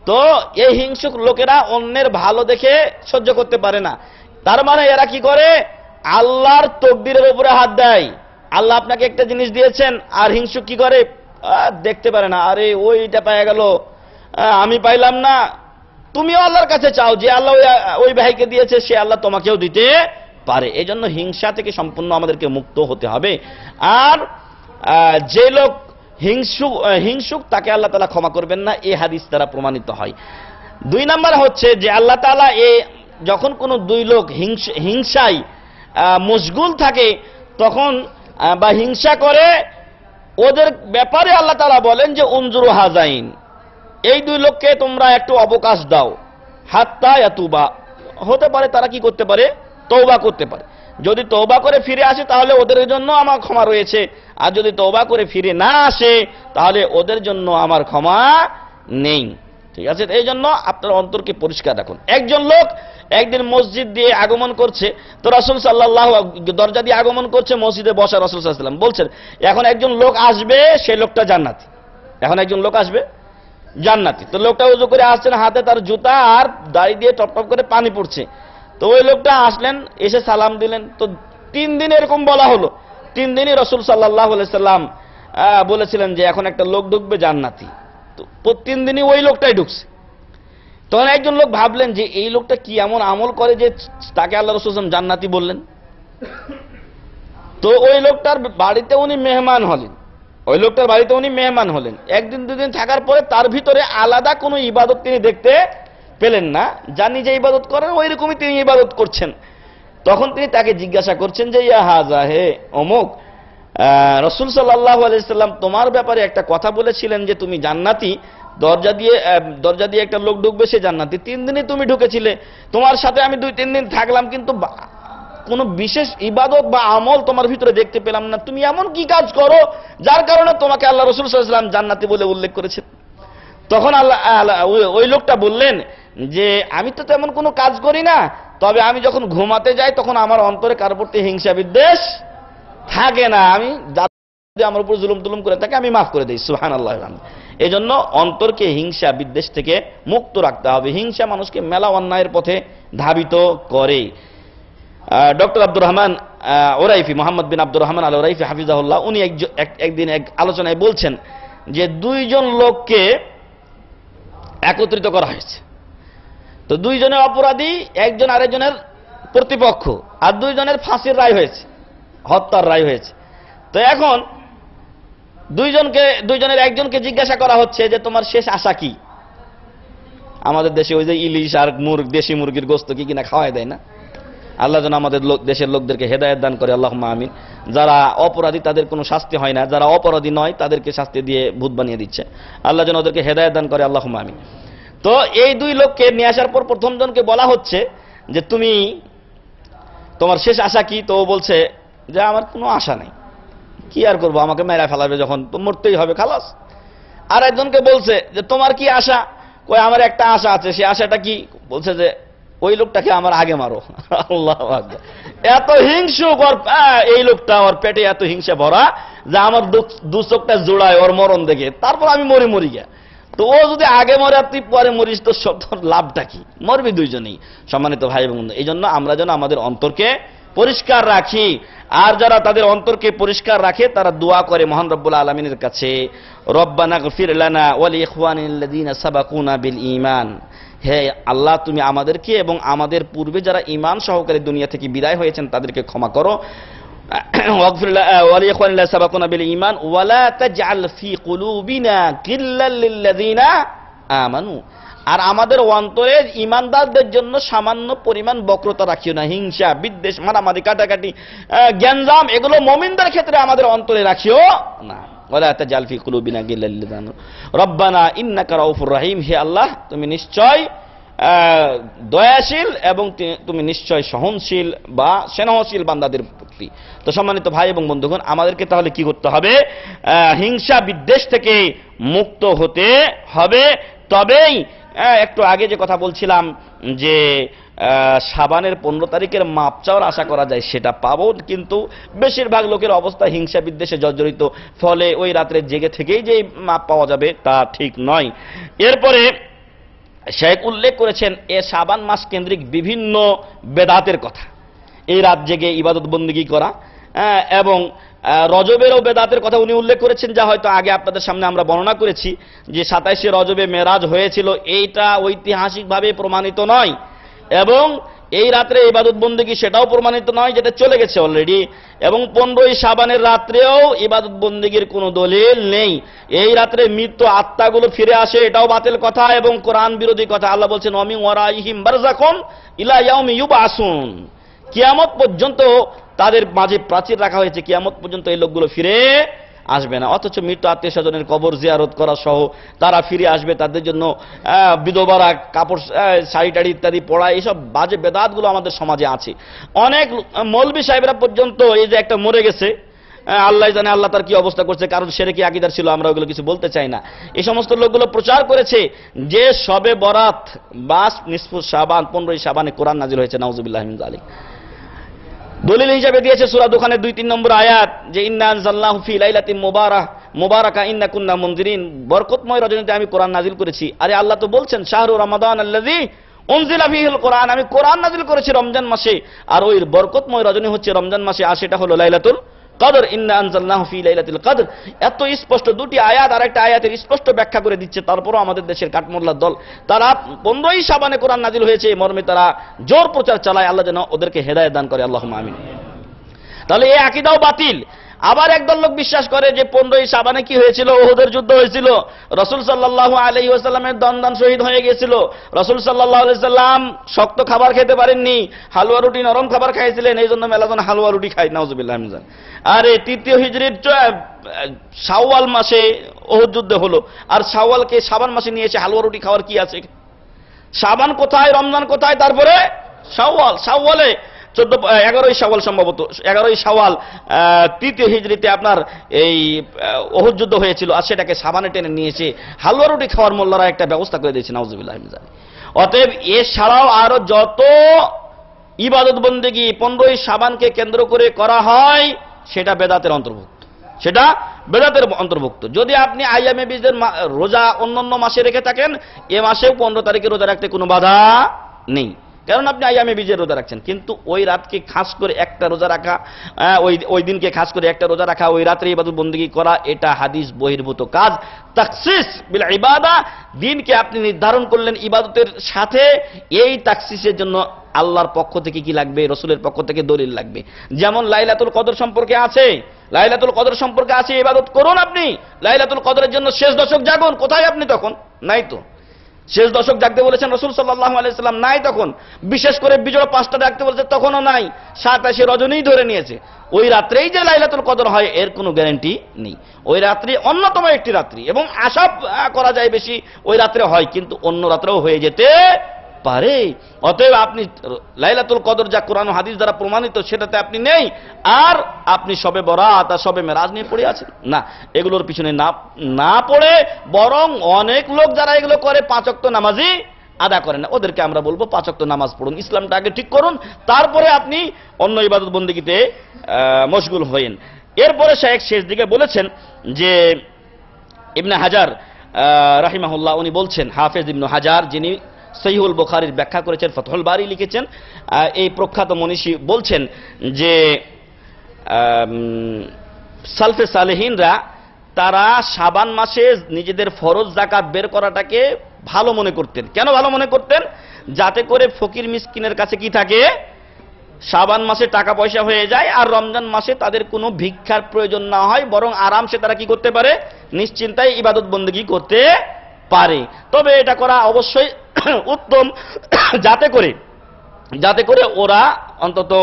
তো এই হিংসুক লোকেরা অন্যের ভালো দেখে সহ্য করতে পারে না, তার মানে এরা কি করে? আল্লাহর তকদিরের উপরে হাত দেয়। আল্লাহ আপনাকে একটা জিনিস দিয়েছেন আর হিংসুক কি করে? দেখতে পারে না, আরে ওইটা পাওয়া গেল আমি পাইলাম না। তুমিও আল্লাহর কাছে চাও যে আল্লাহ ওই ভাইকে দিয়েছে, সে আল্লাহ তোমাকেও দিতে পারে। এই জন্য হিংসা থেকে সম্পূর্ণ আমাদেরকে মুক্ত হতে হবে। আর যে লোক হিংসুক তাকে আল্লাহ তাআলা ক্ষমা করবেন না, এই হাদিস দ্বারা প্রমাণিত হয়। 2 নাম্বার হচ্ছে যে আল্লাহ তাআলা যখন কোনো দুই লোক হিংসায় মশগুল থাকে তখন বা হিংসা করে, ওদের ব্যাপারে আল্লাহ তাআলা বলেন যে উনজুরু হাজাইন, এই দুই লোককে তোমরা একটু অবকাশ দাও, হাত্তা ইয়াতুবা, হতে পারে তারা কি করতে পারে? তওবা করতে পারে। যদি তওবা করে ফিরে আসে তাহলে ওদের জন্য আমার ক্ষমা রয়েছে, আর যদি তওবা করে ফিরে না আসে তাহলে ওদের জন্য আমার ক্ষমা নেই। ঠিক আছে, এই জন্য আপনার অন্তরকে পরিষ্কার রাখুন। একজন লোক একদিন মসজিদ দিয়ে আগমন করছে, তো রাসূল সাল্লাল্লাহু দরজা দিয়ে আগমন করছে, মসজিদে বসা রাসূল সাল্লাল্লাহু আলাইহি ওয়াসাল্লাম বলছেন এখন একজন লোক আসবে, সেই লোকটা জান্নাতি। এখন একজন লোক আসবে জান্নাতি। তো লোকটা ওযু করে আসছেন, হাতে তার জুতা আর দাড়ি দিয়ে টপ টপ করে পানি পড়ছে। তো ওই লোকটা আসলেন, এসে সালাম দিলেন। তো 3 দিন এরকম বলা হলো, 3 দিনই রাসূল সাল্লাল্লাহু আলাইহি সাল্লাম বলেছিলেন যে এখন একটা লোক ঢুকবে জান্নাতি। তো 3 দিনই ওই লোকটাই ঢুকছে। তখন একজন লোক ভাবলেন যে এই লোকটা কি এমন আমল করে যে তাকে আল্লাহ রাসূল সাল্লাল্লাহু আলাইহি ওয়াসাল্লাম জান্নাতি বললেন। তো ওই লোকটার বাড়িতে উনি মেহমান হলেন, ওই লোকটার বাড়িতে উনি মেহমান হলেন। 1 দিন 2 দিন থাকার পরে তার ভিতরে আলাদা কোনো ইবাদত তিনি দেখতে পেলেন না, যা নিজে ইবাদত করেন ওই রকমই তিনি ইবাদত করছেন। তখন তিনি তাকে জিজ্ঞাসা করছেন যে ইয়া হাজা, হে অমুক, রাসূল সাল্লাল্লাহু আলাইহি সাল্লাম তোমার ব্যাপারে একটা কথা বলেছিলেন যে তুমি জান্নাতি, দরজা দিয়ে একটা লোক ঢুকবে সে জান্নাতি। 3 দিনই তুমি ঢুকেছিলে, তোমার সাথে আমি 2-3 দিন থাকলাম, কিন্তু কোনো বিশেষ ইবাদত বা আমল তোমার ভিতরে দেখতে পেলাম না। তুমি এমন কি কাজ করো যার কারণে তোমাকে আল্লাহ রাসূল সাল্লাল্লাহু আলাইহি ওয়াসাল্লাম জান্নাতি বলে উল্লেখ করেছেন? তখন ওই লোকটা বললেন যে আমি তো তেমন কোনো কাজ করি না, তবে আমি যখন ঘুমাতে যাই তখন আমার অন্তরে কারোর প্রতি হিংসা বিদ্বেষ থাকে না, আমি যদি আমার উপর জুলুম টুলুম করে থাকে আমি মাফ করে দিই। সুবহানাল্লাহ। এই জন্য অন্তরকে হিংসা বিদ্বেষ থেকে মুক্ত রাখতে হবে। হিংসা মানুষকে মেলা অন্যায়ের পথে ধাবিত করে। ডক্টর আব্দুর রহমান ওরাইফি, মোহাম্মদ বিন আব্দুর রহমান আল ওরাইফি হাফিজাহুল্লাহ, উনি একদিন এক আলোচনায় বলছেন যে 2 জন লোককে একত্রিত করা হয়েছে। তো 2 জনের অপরাধী, একজন আরেকজনের প্রতিপক্ষ, আর 2 জনের ফাঁসির রায় হয়েছে, হত্যার রায় হয়েছে। তো এখন 2 জনের একজনকে জিজ্ঞাসা করা হচ্ছে যে তোমার শেষ আশা কি? আমাদের দেশে ওই যে ইলিশ আর দেশি মুরগির গোস্ত কি কিনা খাওয়াই দেয় না? আল্লাহ যেন আমাদের দেশের লোকদেরকে হেদায়েত দান করে, আল্লাহুম্মা আমিন। যারা অপরাধী তাদের কোনো শাস্তি হয় না, যারা অপরাধী নয় তাদেরকে শাস্তি দিয়ে ভূত বানিয়ে দিচ্ছে। আল্লাহ যেন ওদেরকে হেদায়েত দান করে, আল্লাহুম্মা আমিন। তো এই 2 লোককে নিয়ে আসার পর প্রথম জনকে বলা হচ্ছে যে তোমার শেষ আশা কি? তো ও বলছে যে আমার কোনো আশা নেই, কি আর করবো, আমাকে মেরে ফেলাবে যখন, তো মরতেই হবে, খালাস। আর একজনকে বলছে যে তোমার কি আশা? কই আমার একটা আশা আছে। সে আশাটা কি? বলছে যে ওই লোকটাকে আমার আগে মারো। আল্লাহু আকবার। এত হিংসুক এই লোকটা, ওর পেটে এত হিংসা ভরা যে আমার 2 চোখটা জোড়ায় ওর মরণ দেখে, তারপর আমি মরি গিয়া। তো ও যদি আগে মরে তুই পরে মরিস, তো সব লাভটা কি? মরবি 2 জনেই। সম্মানিত ভাই এবং বন্ধু, এই জন্য আমরা যেন আমাদের অন্তরকে পরিষ্কার রাখি। আর যারা তাদের অন্তরকে পরিষ্কার রাখে তারা দোয়া করে মহান রব্বুল আলামিনের কাছে, রব্বানা গফির লানা ওয়া লিইখওয়ানিল্লাযীনা সাবাকুনা বিল ঈমান, হে আল্লাহ তুমি আমাদেরকে এবং আমাদের পূর্বে যারা ঈমান সহকারে দুনিয়া থেকে বিদায় হয়েছেন তাদেরকে ক্ষমা করো। ওয়াগফির ওয়া লিইখওয়ানিল্লাযীনা সাবাকুনা বিল ঈমান ওয়া লা তাজআল ফী কুলুবিনা গিল্লাল লিল্লাযীনা আমানু, আর আমাদের অন্তরে ঈমানদারদের জন্য সামান্য পরিমাণ বক্রতা রাখিও না। হিংসা বিদ্বেষ মারামারি কাটাকাটি গ্যাঞ্জাম এগুলো মুমিনদের ক্ষেত্রে আমাদের অন্তরে রাখিও না। ওয়ালা তাজাল ফি কুলুবিনা গিল্লাল লিল্লাযীনা আমানু রব্বানা ইন্নাকা রাউফুর রহিম, হে আল্লাহ তুমি নিশ্চয় দয়াশীল এবং তুমি নিশ্চয় সহনশীল বা স্নেহশীল বান্দাদের প্রতি। তো সম্মানিত ভাই এবং বন্ধুগণ, আমাদেরকে তাহলে কি করতে হবে? হিংসা বিদ্বেষ থেকে মুক্ত হতে হবে। তবেই একটু আগে যে কথা বলছিলাম যে শাবানের 15 তারিখের মাপ চাওয়ার আশা করা যায়, সেটা পাবো, কিন্তু বেশিরভাগ লোকের অবস্থা হিংসা বিদ্বেষে জর্জরিত, ফলে ওই রাত্রে জেগে থেকেই যে মাপ পাওয়া যাবে তা ঠিক নয়। এরপরে শেখ উল্লেখ করেছেন এ শাবান মাস কেন্দ্রিক বিভিন্ন বেদাতের কথা, এই রাত জেগে ইবাদত বন্দেগী করা, এবং রজবেরও বেদাতের কথা উনি উল্লেখ করেছেন, যা হয়তো আগে আপনাদের সামনে আমরা বর্ণনা করেছি যে 27শে রজবে মেরাজ হয়েছিল, এইটা ঐতিহাসিকভাবে প্রমাণিত নয়, এবং এই রাত্রে ইবাদত বন্দেগী সেটাও প্রমাণিত নয়, যেটা চলে গেছে অলরেডি, এবং 15ই শাবানের রাত্রেও ইবাদত বন্দেগীর কোনো দলিল নেই। এই রাত্রে মৃত আত্মাগুলো ফিরে আসে, এটাও বাতিল কথা এবং কোরআন বিরোধী কথা। আল্লাহ বলছেন ওয়া মিন ওয়ারাইহিম বারযাখুন ইলা ইয়াউমি ইউবআসুন, কিয়ামত পর্যন্ত তাদের মাঝে প্রাচীর রাখা হয়েছে, কিয়ামত পর্যন্ত এই লোকগুলো ফিরে আসবে না। অথচ মৃত আত্মীয় স্বজনের কবর জিয়ারত করা সহ তারা ফিরে আসবে, তাদের জন্য বিধবারা কাপড় শাড়ি টাড়ি ইত্যাদি পড়া, এইসব বাজে বেদাতগুলো আমাদের সমাজে আছে। অনেক মৌলবি সাহেবরা পর্যন্ত এই যে একটা মরে গেছে আল্লাহ জানে আল্লাহ তার কি অবস্থা করছে, কারণ শিরকি আকীদার ছিল, আমরা ওগুলো কিছু বলতে চাই না। এই সমস্ত লোকগুলো প্রচার করেছে যে শবে বরাত বা নিসফু শাবান 15ই শাবানে কোরআন নাজিল হয়েছে, নাউজুবিল্লাহি মিন যালিক। দলিল হিসেবে দিয়েছে সূরা দুখানের 2-3 নম্বর আয়াত, যে ইন্না আনজালনাহু ফি লাইলাতিন মুবারাকা ইন্না কুন্না মুনজিরিন, বরকতময় রজনীতে আমি কোরআন নাজিল করেছি। আরে আল্লাহ তো বলছেন শাহরু রমাদান আল্লাযী উনজিলা ফীহিল কোরআন, আমি কোরআন নাজিল করেছি রমজান মাসে, আর ওই বরকতময় রজনী হচ্ছে রমজান মাসে, আর সেটা হলো লাইলাতুল কদর, ইন্না আনজালনাহু ফি লাইলাতিল কদর। এত স্পষ্ট দুটি আয়াত আর একটা আয়াতের স্পষ্ট ব্যাখ্যা করে দিচ্ছে, তারপরও আমাদের দেশের কাঠমোল্লার দল তারা 15ই শাবানে কোরআন নাজিল হয়েছে এই মর্মে তারা জোর প্রচার চালায়। আল্লাহ যেন ওদেরকে হেদায়েত দান করে, আল্লাহুম্মা আমিন। তাহলে এই আকীদাও বাতিল। আবার একদল লোক বিশ্বাস করে যে 15ই শাবানে কি হয়েছিল, উহুদের যুদ্ধ হয়েছিল, রাসূল সাল্লাল্লাহু আলাইহি ওয়াসাল্লামের দন্দান শহীদ হয়ে গিয়েছিল, রাসূল সাল্লাল্লাহু আলাইহি সাল্লাম শক্ত খাবার খেতে পারেননি, হালুয়া রুটি নরম খাবার খাইছিলেন, এই জন্য মেলাজন হালুয়া রুটি খায়, নাউজুবিল্লাহ মিন যালিক। আরে 3য় হিজরির শাওয়াল মাসে উহুদ যুদ্ধ হলো, আর শাওয়ালকে শাবান মাসে নিয়ে এসে হালুয়া রুটি খাওয়ার কি আছে? শাবান কোথায়, রমজান কোথায়, তারপরে শাওয়াল। শাওয়ালে 11ই শাওয়াল, সম্ভবত 11ই শাওয়াল 3য় হিজরিতে আপনার এই উহুদ যুদ্ধ হয়েছিল, আর সেটাকে শাবানে টেনে নিয়েছে হালুয়া রুটি খাওয়ার মোল্লারা একটা ব্যবস্থা করে দিয়েছে, নাউজুবিল্লাহ মিন যালিক। অতএব এছাড়াও আরো যত ইবাদত বন্দেগী 15ই শাবানকে কেন্দ্র করে করা হয় সেটা বেদাতের অন্তর্ভুক্ত, সেটা বেদাতের অন্তর্ভুক্ত। যদি আপনি আইয়ামে বীজের রোজা অন্যান্য মাসে রেখে থাকেন, এ মাসেও 15 তারিখে রোজা রাখতে কোনো বাধা নেই, কারণ আপনি আইয়ামে বীজের রোজা রাখছেন। কিন্তু ওই রাতকে খাস করে একটা রোজা রাখা, ওই দিনকে খাস করে একটা রোজা রাখা, ওই রাত্রে ইবাদত বন্দেগী করা, এটা হাদিস বহির্ভূত কাজ। তাখসিস বিল ইবাদা, দিনকে আপনি নির্ধারণ করলেন ইবাদতের সাথে, এই তাখসিসের জন্য আল্লাহর পক্ষ থেকে কি লাগবে, রাসূলের পক্ষ থেকে দলিল লাগবে। যেমন লাইলাতুল কদর সম্পর্কে আছে, লাইলাতুল কদর সম্পর্কে আছে, ইবাদত করুন আপনি লাইলাতুল কদরের জন্য, শেষ দশক জাগুন, কোথায় আপনি তখন? নাই তো। শেষ দশক জাগতে বলেছেন রাসূল সাল্লাল্লাহু আলাইহি সাল্লাম, নাই তখন। বিশেষ করে বিজয় 5টা ডাকতে বলেছে, তখনও নাই। 27 রজনীই ধরে নিয়েছে। ওই রাত্রেই যে লাইলাতুল কদর হয় এর কোনো গ্যারান্টি নেই। ওই রাত্রি অন্যতম একটি রাত্রি, এবং আশা করা যায় বেশি ওই রাত্রে হয়, কিন্তু অন্য রাত্রেও হয়ে যেতে পারে। অতএব আপনি লাইলাতুল কদর যা কোরআন ও হাদিস দ্বারা প্রমাণিত সেটাতে আপনি নেই, আর আপনি শবে বরাত আর শবে মেরাজ নিয়ে পড়ে আছেন না, এগুলোর পিছনে না পড়ে বরং অনেক লোক যারা এগুলো করে 5 ওয়াক্ত নামাজই আদা করেন না, ওদেরকে আমরা বলবো 5 ওয়াক্ত নামাজ পড়ুন, ইসলামটা আগে ঠিক করুন, তারপরে আপনি অন্য ইবাদত বন্দেগীতে মশগুল হয়েন। এরপরে শায়েখ শেষ দিকে বলেছেন যে ইবনে হাজার রাহিমাহুল্লাহ, উনি বলছেন, হাফেজ ইবনে হাজার যিনি সহিহুল বুখারীর ব্যাখ্যা করেছেন, ফাতহুল বারী লিখেছেন, এই প্রখ্যাত মনীষী বলছেন যে সালফে সালেহিনরা তারা শাবান মাসে নিজেদের ফরজ যাকাত বের করাটাকে ভালো মনে করতেন। কেন ভালো মনে করতেন? যাতে করে ফকির মিসকিনের কাছে কি থাকে, শাবান মাসে টাকা পয়সা হয়ে যায়, আর রমজান মাসে তাদের কোনো ভিক্ষার প্রয়োজন না হয়, বরং আরামসে তারা কি করতে পারে, নিশ্চিন্তায় ইবাদত বন্দেগী করতে পারে। তবে এটা করা অবশ্যই উত্তম, যাতে করে ওরা অন্তত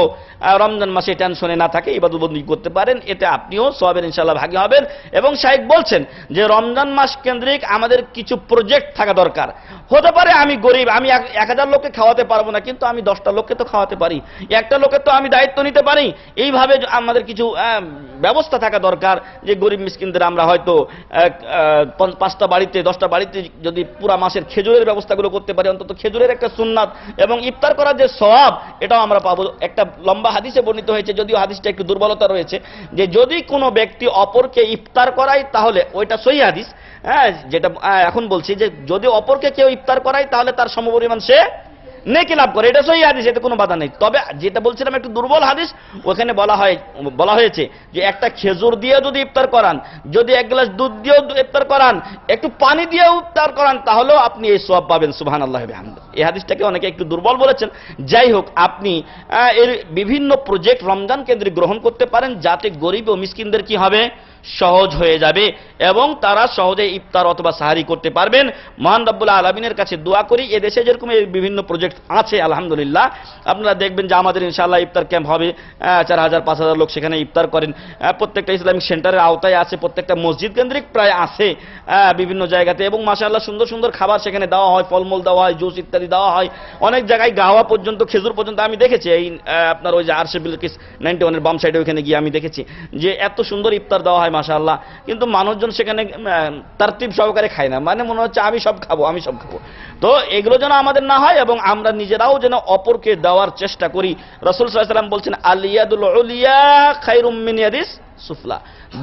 রমজান মাসে টেনশনে না থাকে, ইবাদত বন্দেগী করতে পারেন, এতে আপনিও সওয়াবের ইনশাআল্লাহ ভাগী হবেন। এবং শাইখ বলছেন যে রমজান মাস কেন্দ্রিক আমাদের কিছু প্রজেক্ট থাকা দরকার। হতে পারে আমি গরিব, আমি 1000 লোককে খাওয়াতে পারবো না, কিন্তু আমি 10টা লোককে তো খাওয়াতে পারি, একটা লোকের তো আমি দায়িত্ব নিতে পারি। এইভাবে আমাদের কিছু ব্যবস্থা থাকা দরকার, যে গরিব মিসকিনদের আমরা হয়তো 5টা বাড়িতে 10টা বাড়িতে যদি পুরা মাসের খেজুরের ব্যবস্থাগুলো করতে পারি, অন্তত খেজুরের একটা সুন্নাত এবং ইফতার করার যে সওয়াব এটাও আমরা পাবো। একটা লম্বা হাদিসে বর্ণিত হয়েছে, যদিও হাদিসটা একটু দুর্বলতা রয়েছে, যে যদি কোনো ব্যক্তি অপরকে ইফতার করায় তাহলে ওইটা সহিহ হাদিস, যেটা এখন বলছি, যে যদি অপরকে কেউ ইফতার করায় তাহলে তার সমপরিমাণ সে নেকি লাভ করে, এটা সহিহ হাদিস, এতে কোনো বাধা নেই। তবে যেটা বলছিলাম একটু দুর্বল হাদিস, ওখানে বলা হয়েছে যে একটা খেজুর দিয়ে যদি ইফতার করান, যদি 1 গ্লাস দুধ দিয়েও ইফতার করান, একটু পানি দিয়েও ইফতার করান, তাহলেও আপনি এই সওয়াব পাবেন, সুবহানাল্লাহি ওয়া বিহামদিহি। এই হাদিসটাকে অনেকে একটু দুর্বল বলেছেন। যাই হোক, আপনি এর বিভিন্ন প্রজেক্ট রমজান কেন্দ্রিক গ্রহণ করতে পারেন, যাতে গরিব ও মিসকিনদের কি হবে, সহজ হয়ে যাবে এবং তারা সহজে ইফতার অথবা সাহারি করতে পারবেন। মহান রব্বুল আলামিনের কাছে দোয়া করি, এদেশে যেরকম এই বিভিন্ন প্রজেক্ট আছে আলহামদুলিল্লাহ, আপনারা দেখবেন যে আমাদের ইনশাআল্লাহ ইফতার ক্যাম্প হবে, 4000-5000 লোক সেখানে ইফতার করেন। প্রত্যেকটা ইসলামিক সেন্টারের আওতায় আছে, প্রত্যেকটা মসজিদ কেন্দ্রিক প্রায় আছে বিভিন্ন জায়গাতে, এবং মাশাআল্লাহ সুন্দর সুন্দর খাবার সেখানে দেওয়া হয়, ফলমূল দেওয়া হয়, জুস ইত্যাদি দেওয়া হয়, অনেক জায়গায় গাওয়া পর্যন্ত, খেজুর পর্যন্ত আমি দেখেছি। এই আপনার ওই যে আরশে বিলকিস 91-এর বাম সাইডে ওইখানে গিয়ে আমি দেখেছি যে এত সুন্দর ইফতার দেওয়া হয় মাশাআল্লাহ, কিন্তু মানুষজন সেখানে তারতিব সহকারে খায় না, মানে মনে হচ্ছে আমি সব খাবো। তো এগুলো যেন আমাদের না হয় এবং আমরা নিজেরাও যেন অপরকে দেওয়ার চেষ্টা করি। রাসূল সাল্লাল্লাহু আলাইহি ওয়াসাল্লাম বলছেন আল ইয়াদুল উলিয়া খায়রুম মিন ইয়াদিস সুফলা,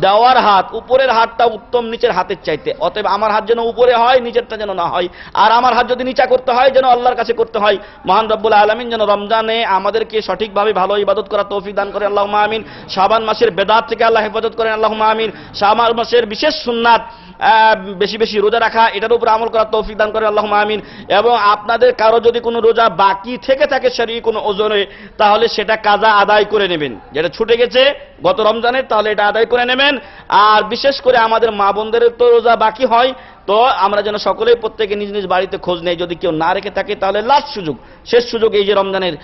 দেওয়ার হাত, উপরের হাতটা উত্তম নিচের হাতের চাইতে। অতএব আমার হাত যেন উপরে হয়, নিচেরটা যেন না হয়, আর আমার হাত যদি নিচা করতে হয় যেন আল্লাহর কাছে করতে হয়। মহান রব্বুল আলামিন যেন রমজানে আমাদেরকে সঠিকভাবে ভালো ইবাদত করার তৌফিক দান করেন, আল্লাহুম্মা আমিন। শাবান মাসের বেদাত থেকে আল্লাহ হেফাজত করেন, আল্লাহুম্মা আমিন। শাবান মাসের বিশেষ সুন্নাত বেশি বেশি রোজা রাখা, এটার উপর আমল করার তৌফিক দান করেন, আল্লাহুম্মা আমিন। এবং আপনাদের কারো যদি কোনো রোজা বাকি থেকে থাকে শরীয়ী কোনো ওজনে, তাহলে সেটা কাজা আদায় করে নেবেন, যেটা ছুটে গেছে গত রমজানের, তাহলে এটা আদায় করে নেবেন। আর বিশেষ করে আমাদের মা বোনদের তো রোজা বাকি হয়, তো আমরা যেন সকলেই প্রত্যেকে নিজ নিজ বাড়িতে খোঁজ নেই, যদি কেউ না রেখে থাকে তাহলে লাস্ট সুযোগ, শেষ সুযোগ, এই যে রমজানের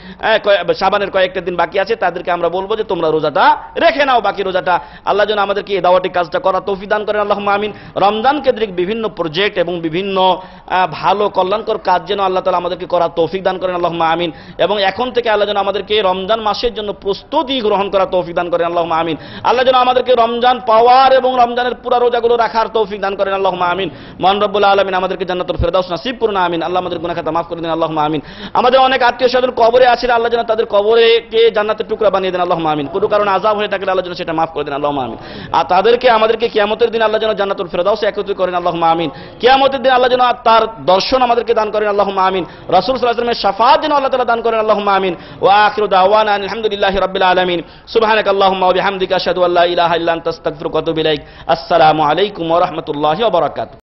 শাবানের কয়েকটা দিন বাকি আছে, তাদেরকে আমরা বলবো যে তোমরা রোজাটা রেখে নাও, বাকি রোজাটা। আল্লাহ যেন আমাদেরকে এই দাওয়াতি কাজটা করার তৌফিক দান করেন, আল্লাহুম্মা আমিন। রমজান কেন্দ্রিক বিভিন্ন প্রজেক্ট এবং বিভিন্ন ভালো কল্যাণকর কাজ যেন আল্লাহ তাআলা আমাদেরকে করার তৌফিক দান করেন, আল্লাহুম্মা আমিন। এবং এখন থেকে আল্লাহ যেন আমাদেরকে রমজান মাসের জন্য প্রস্তুতি গ্রহণ করার তৌফিক দান করেন, আল্লাহুম্মা আমিন। আল্লাহ যেন আমাদেরকে রমজান পাওয়ার এবং রমজানের পুরা রোজাগুলো রাখার তৌফিক দান করেন, আল্লাহুম্মা আমিন। মহান রব্বুল আলামিন আমাদেরকে জান্নাতুল ফেরদাউস নসিব করুন, আমিন। আল্লাহ আমাদের গুনাহ খাতা মাফ করে দিন, আল্লাহুম্মা আমিন। আমাদের অনেক আত্মীয় স্বজন কবরে আছে, আল্লাহ যেন তাদের কবরকে জান্নাতের টুকরা বানিয়ে দেন, আল্লাহুম্মা আমিন। কোনো কারণে আযাব হয়ে থাকলে আল্লাহ যেন সেটা মাফ করে দেন, আল্লাহুম্মা আমিন। আর তাদেরকে আমাদেরকে কিয়ামতের দিন আল্লাহ যেন জান্নাতুল ফেরদাউসে একত্রিত করেন, আল্লাহুম্মা আমিন। কিয়ামতের দিন আল্লাহ যেন তার দর্শন আমাদেরকে দান করেন, আল্লাহুম্মা আমিন। রাসূল সাল্লাল্লাহু আলাইহি ওয়াসাল্লামের শাফাআত যেন আল্লাহ তাআলা দান করেন, আল্লাহুম্মা আমিন। ওয়া আখিরু দাওয়ানা আলহামদুলিল্লাহি রাব্বিল আলামিন। সুবহানাকাল্লাহুম্মা ওয়া বিহামদিকা আশহাদু আল্লা ইলাহা ইল্লা আনতা আস্তাগফিরুকা ওয়া আতুবু ইলাইক। আসসালামু আলাইকুম ওয়া রাহমাতুল্লাহি ওয়া বারাকাতুহু।